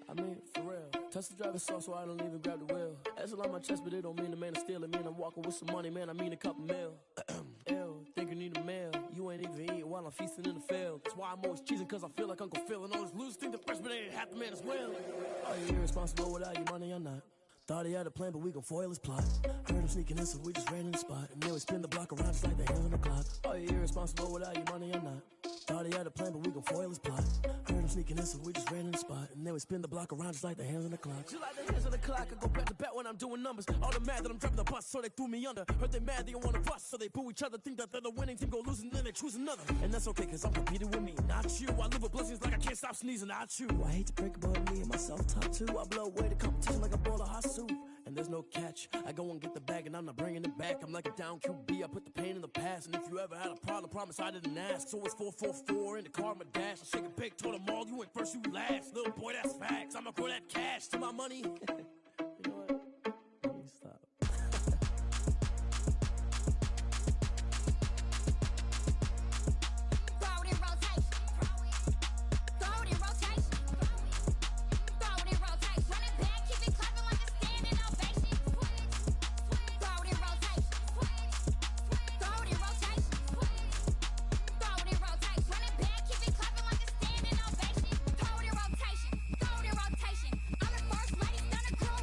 I mean, for real. Touch the driver's soft so I don't even grab the wheel. That's on my chest, but it don't mean the man is stealing. Mean I'm walking with some money, man, I mean a couple mil. Ew, think you need a meal. You ain't even eating while I'm feasting in the field. That's why I'm always cheesing, cause I feel like Uncle Phil. And all those losers think the freshman ain't half the man as well. Are you irresponsible without your money or not? Thought he had a plan, but we gon' foil his plot. Heard him sneaking in, so we just ran in the spot. And then we spin the block around just like the hands on the clock. Are you irresponsible without your money or not? Thought he had a plan, but we gon' foil his plot. Heard him sneaking in, so we just ran in the spot. And then we spin the block around just like the hands on the clock. Just like the hands on the clock, I go back to back when I'm doing numbers. All the mad that I'm driving the bus, so they threw me under. Heard they mad, they don't wanna bust, so they boo each other. Think that they're the winning team, go losing, then they choose another. And that's okay, cause I'm competing with me, not you. I live with blessings like I can't stop sneezing, not you. I hate to break about me and myself top two. I blow away the competition like a bowl of hot soup. And there's no catch. I go and get the bag and I'm not bringing it back. I'm like a down QB, I put the pain in the past. And if you ever had a problem, promise I didn't ask. So it's 444 in the car, my dash. I shake a big, told them all, you ain't first, you last. Little boy, that's facts. I'ma grow that cash to my money. You know what? Let me stop. Rotation. I'm the first lady, stunner crew.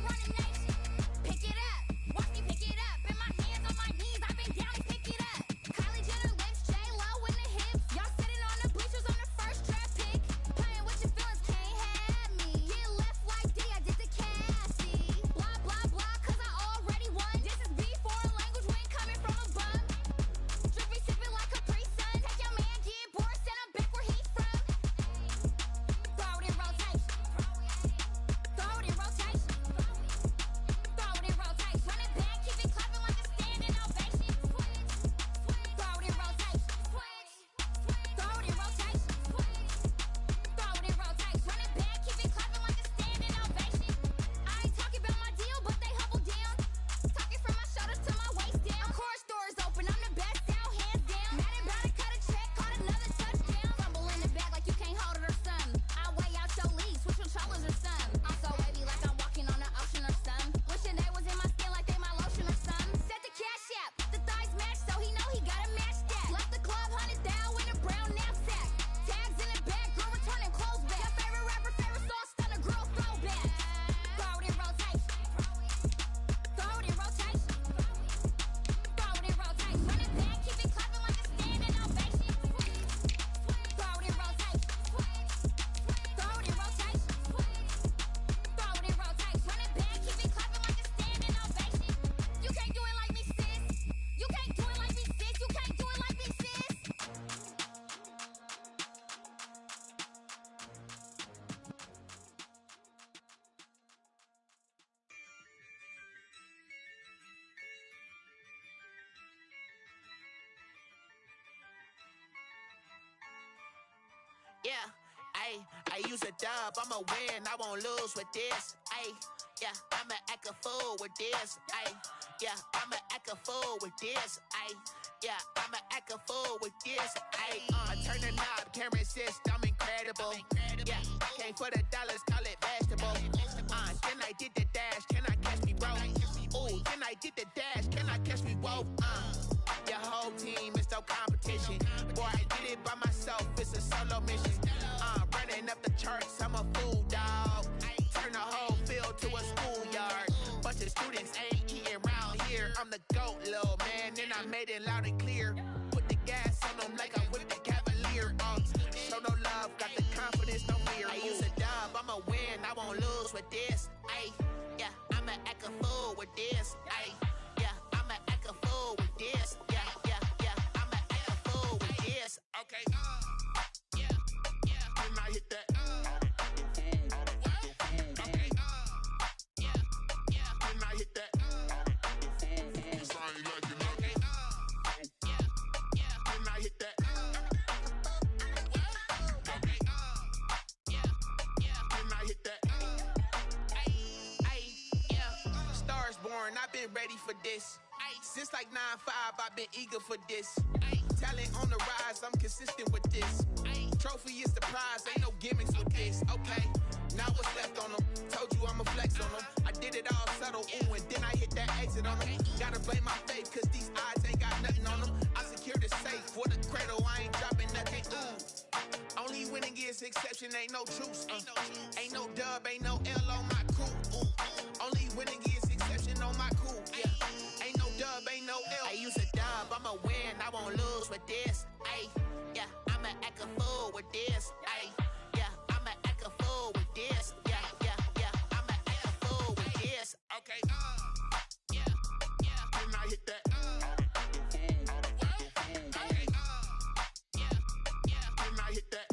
Yeah, I use a dub, I'ma win, I won't lose with this. Yeah, I'ma act a fool with this. Yeah, I'ma act a fool with this. Yeah, I'ma act a fool with this. I turn the knob, can't resist, I'm incredible. Yeah, came for the dollars, call it vegetable. Then I did the dash, can I catch me, bro? Ooh, then I did the dash, can I catch me, whoa? Your whole team is no competition. Boy, I did it by myself, it's a solo mission. Running up the charts, I'm a fool, dog. Turn the whole field to a schoolyard. Bunch of students ain't eating round here. I'm the GOAT, little man, and I made it loud and clear. Put the gas on them like I'm with the Cavalier. Show no love, got the confidence, no fear. I use a dub, I'ma win, I won't lose with this. Yeah, I'ma act a fool with this. Yeah, I'ma act a fool with this. Yeah, I'ma act a fool with this. Okay, yeah, then I hit that. Okay, yeah, then I hit that. Then I hit that. Okay, then I hit that. Yeah, stars born, I've been ready for this. Since like 9-5, I've been eager for this. Talent on the rise, I'm consistent with this. Trophy is the prize, ain't no gimmicks with this. Okay, now what's left on them? Told you I'ma flex on them. I did it all subtle, ooh, and then I hit that exit on them. Gotta blame my faith, cause these odds ain't got nothing on them. I secured the safe for the cradle, I ain't dropping nothing, ooh. Only winning is exception, ain't no truce. Ain't no dub, ain't no L on my crew. Only winning is exception on my crew. Yeah, ain't no dub, ain't no L. I use a dub, I'ma win, I won't lose with this. Yeah, I'ma act a fool with this. Yeah, I'ma act a fool with this. Yeah, I'ma act a fool with this. Okay, yeah, then I hit that. Okay, yeah, then I hit that.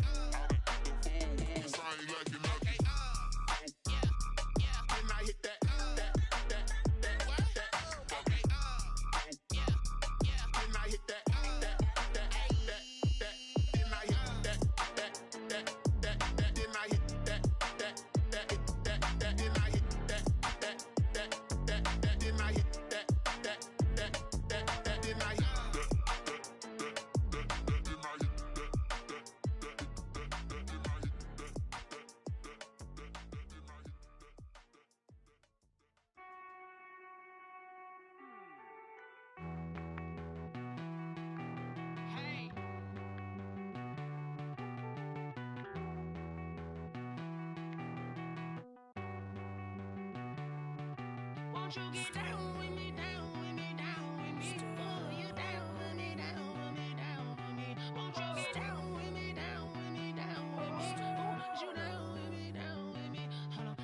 Won't you get down with me, down with me, down with me? Oh, you down with me, down with me, down with me. Won't you get down with me, down with me, down with me? Oh, you down with me, down with me. Hold on.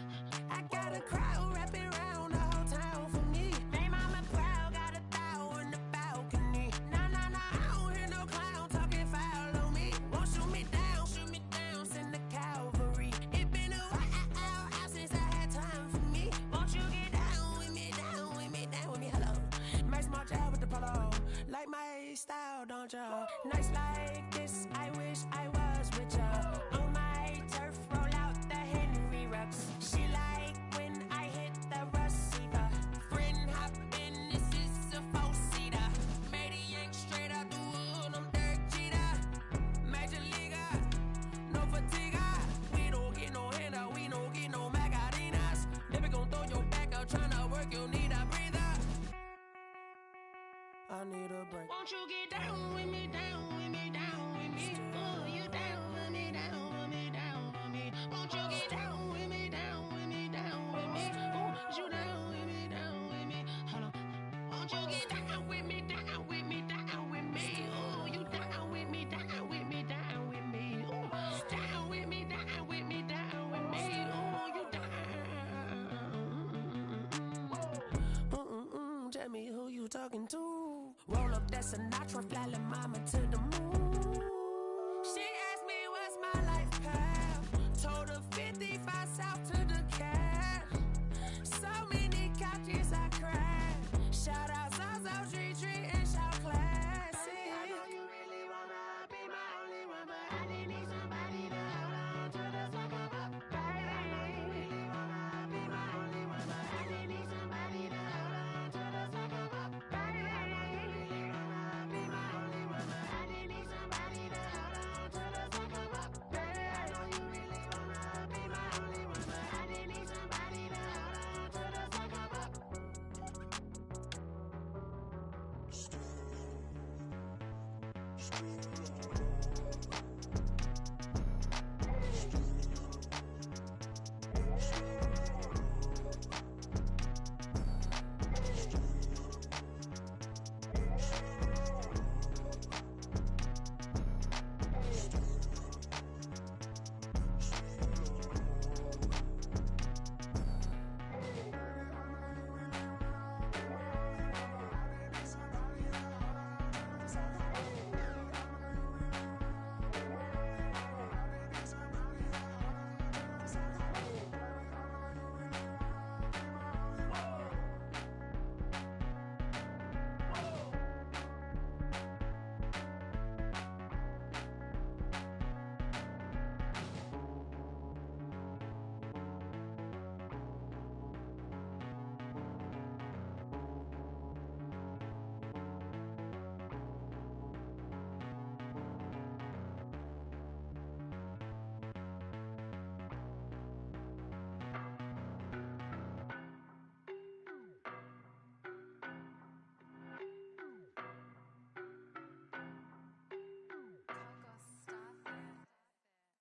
I got a crowd wrapping around the whole town for me. They mama proud, got a thou in the balcony. Nah, I don't hear no clown talking foul on me. Won't shoot me down, send the cavalry. It been a while since I had time for me. Won't you get down with me, down with me, down with me? Hello. Nice march out with the polo. Like my style, don't y'all? Nice like this, I wish I was with y'all. On my turf, roll out the Henry Rux. She like when I hit the receiver. Friend hop in, this is a four-seater. Made a yank straight out the wood, I'm Derek Jeter. Major leaguer, no fatigue. We don't get no handout, we don't get no Macarinas. Never gon' throw your back out, tryna work, you need a breather. I need a break. Won't you get down with me, down with me, down with me? Oh, you down with me, down with me, down with me. Won't you get down with me, down with me, down with me? Oh, you down with me, down with me. Hold on. Won't you get down with me, down with me, down with me? Oh, you down with me, down with me, down with me. Oh, down with me, down with me, down with me. Oh, you down. Tell me who you talking to. Roll up that Sinatra, fly la mama to the moon. She asked me what's my life path. Told her 55 south to the cat. So many couches I cried. Shout out Zazo, Tree, and shout classic. I know you really wanna be my only one, but I didn't need somebody to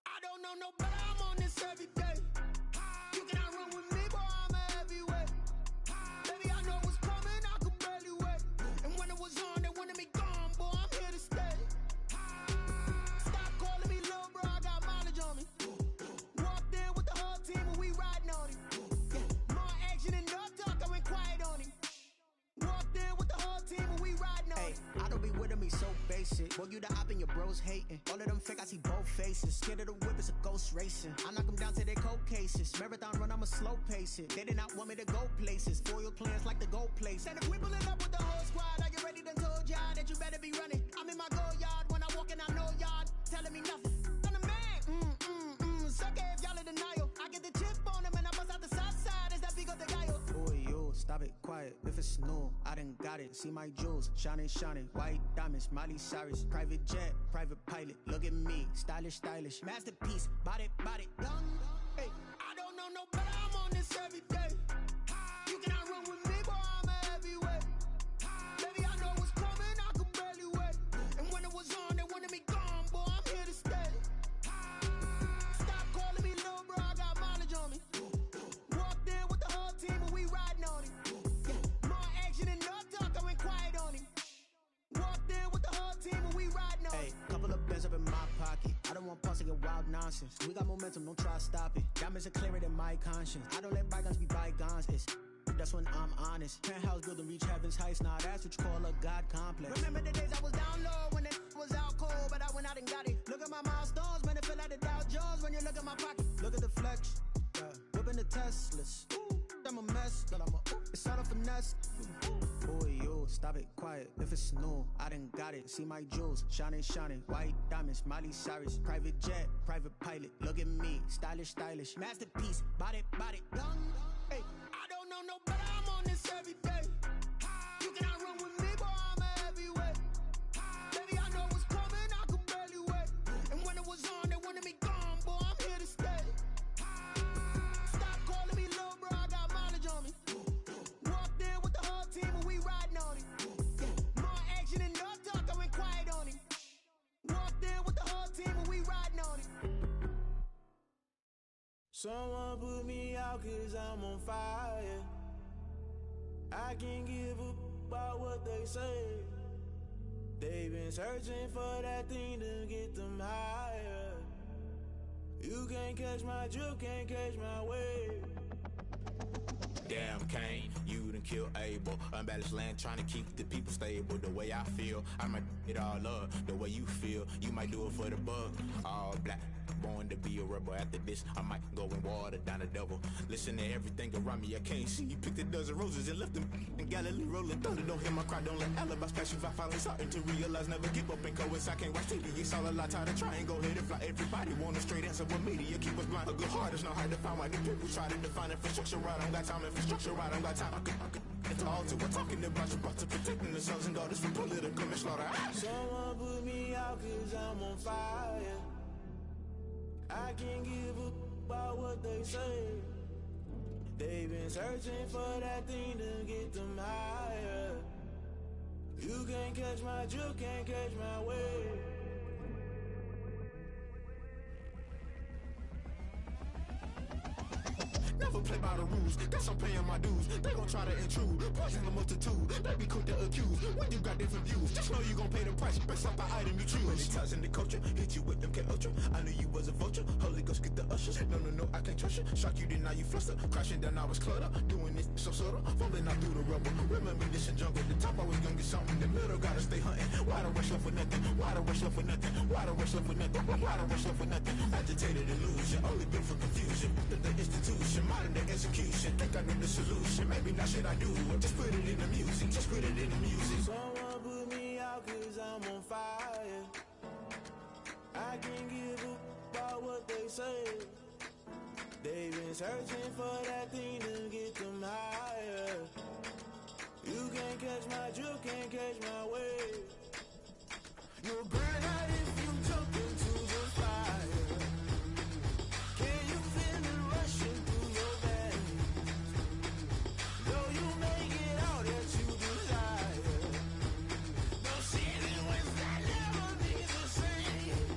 I don't know no better, I'm on this every day. You cannot run with me, boy, I'm a heavyweight. Baby, I know what's coming, I could barely wait. And when it was on, they wanted me gone, boy, I'm here to stay. Stop calling me little bro, I got mileage on me. Walked in with the whole team and we riding on him. More action and no talk, I went quiet on him. Walked in with the whole team and we riding on him. I don't be with me so basic. Boy, you the op and your bros hating. All of them fake, I see both faces. Scared of the whip, it's a ghost racing. I knock them down to their cold cases. Marathon run, I'ma slow pace it. They did not want me to go places. Foil plans like the gold place. And if we pulling up with the whole squad, I get ready done told y'all that you better be running. I'm in my go yard when I walk in, I know y'all telling me nothing. I'm the man, suck it if y'all in denial. I get the chip on them and I bust out the south side. Is that big of the guy? Boy, yo, stop it, quiet. If it's new, I done got it. See my jewels, shining, shining. White diamonds, Miley Cyrus. Private jet, private pilot. Look at me, stylish, stylish. Masterpiece, body, young. Hey, I don't know no better, I'm on this every day. You cannot run with me, boy, I'm a heavyweight. Baby, I know what's coming, I could barely wait. And when it was on, they wanted me gone, boy, I'm here to stay. Stop calling me little bro, I got mileage on me. Walked in with the whole team and we riding on him. More action and no talk, I went quiet on him. Walked in with the whole team and we riding on him. Couple of bands up in my pocket. I don't want pulse to get wild nonsense. We got momentum, don't try to stop it. Diamonds are clearer than my conscience. I don't let bygones be bygones. That's when I'm honest. Penthouse building reach heaven's heights. Now that's what you call a God complex. Remember the days I was down low when it was out cold, but I went out and got it. Look at my milestones, man, it feel like the Dow Jones when you look at my pocket. Look at the flex, whipping the Teslas. I'm a mess, but it's all a finesse. Boy, yo, stop it, quiet. If it's new, I done got it. See my jewels, shining, shining. White diamonds, Miley Cyrus. Private jet, private pilot. Look at me, stylish, stylish. Masterpiece, body, young. Hey, I don't know no better, I'm on this every day. You cannot run with me, boy, I'm a heavyweight. Baby, I know what's coming, I could barely wait. And when it was on, they wanted me gone, boy, I'm here to stay. Stop calling me little bro, I got mileage on me. Walked in with the whole team and we riding on him. More action and no talk, I went quiet on him. Walked in with the whole team and we riding on him. Someone put me out cause I'm on fire. I can't give a about what they say. They've been searching for that thing to get them higher. You can't catch my drift, can't catch my wave. Damn, Kane, you done killed Abel. Unbalanced land trying to keep the people stable. The way I feel, I might it all up. The way you feel, you might do it for the buck. All black, born to be a rebel. After this, I might go and water down the devil. Listen to everything around me, I can't see. Picked a dozen roses and left them in Galilee rolling thunder. Don't hear my cry, don't let alibis pass you. I finally starting to realize, never give up and coincide. I can't watch TV, it's all a lot. Tired of trying, go ahead and fly. Everybody want a straight answer, but media keep us blind. A good heart is not hard to find. Why the people try to define infrastructure right? I don't got time, infrastructure right, I don't got time. I could it's all to we're talking about you, about to protecting the sons and daughters from political manslaughter. Someone put me out cause I'm on fire. I can't give a about what they say. They've been searching for that thing to get them higher. You can't catch my drift, can't catch my wave. Never play by the rules, guess I'm paying my dues. They gon' try to intrude, poison the multitude. They be quick to accuse, when you got different views. Just know you gon' pay the price, based off the item you choose. When it ties in the culture, hit you with MK Ultra. I knew you was a vulture, Holy Ghost get the ushers. No, I can't trust you. Shock you, then now you fluster. Crashing down, I was cluttered. Doing this so subtle, fumbling out through the rubble. Remember this in jungle, the top always gonna get something. The middle gotta stay hunting. Why the rush left with nothing? Why the rush left with nothing? Why the rush left with nothing? Why the rush left with nothing? Agitated illusion, only built for confusion. The institution, modern day execution. Think I know the solution. Maybe not shit I do. Just put it in the music. Just put it in the music. Someone put me out cause I'm on fire. I can't give up about what they say. They've been searching for that thing to get them higher. You can't catch my drift, can't catch my wave. You'll burn out if you jump into the fire. Can you feel it rushing through your veins? Though you make it all that you desire. No ceiling wins that never be the same.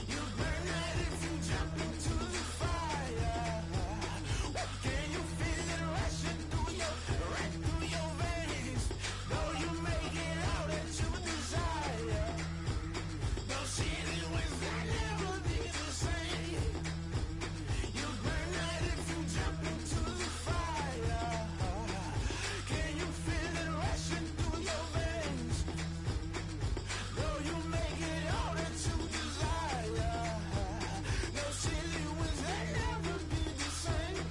You burn out if you jump into the fire. Can you feel it rushing through your veins? Though you make it all that you desire. No ceiling wins that never be the same. You burn out if you jump into the fire. Can you feel it rushing through your veins? Though you make it all that you desire. No ceiling wins that never be the same.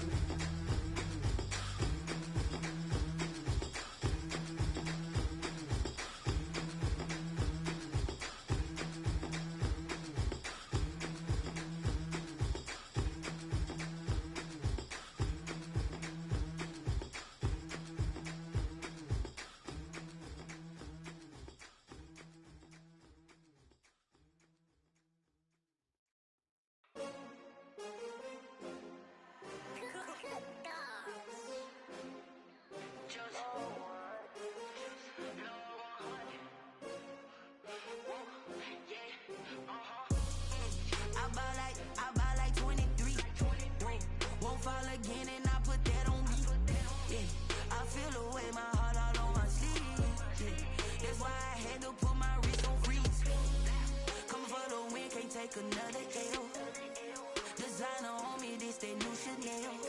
I buy like 23. Won't fall again and I put that on me. Yeah, I feel the way, my heart all on my sleeve. Yeah, that's why I had to put my wrist on freeze. Coming for the win, can't take another L. Designer on me, this that new Chanel.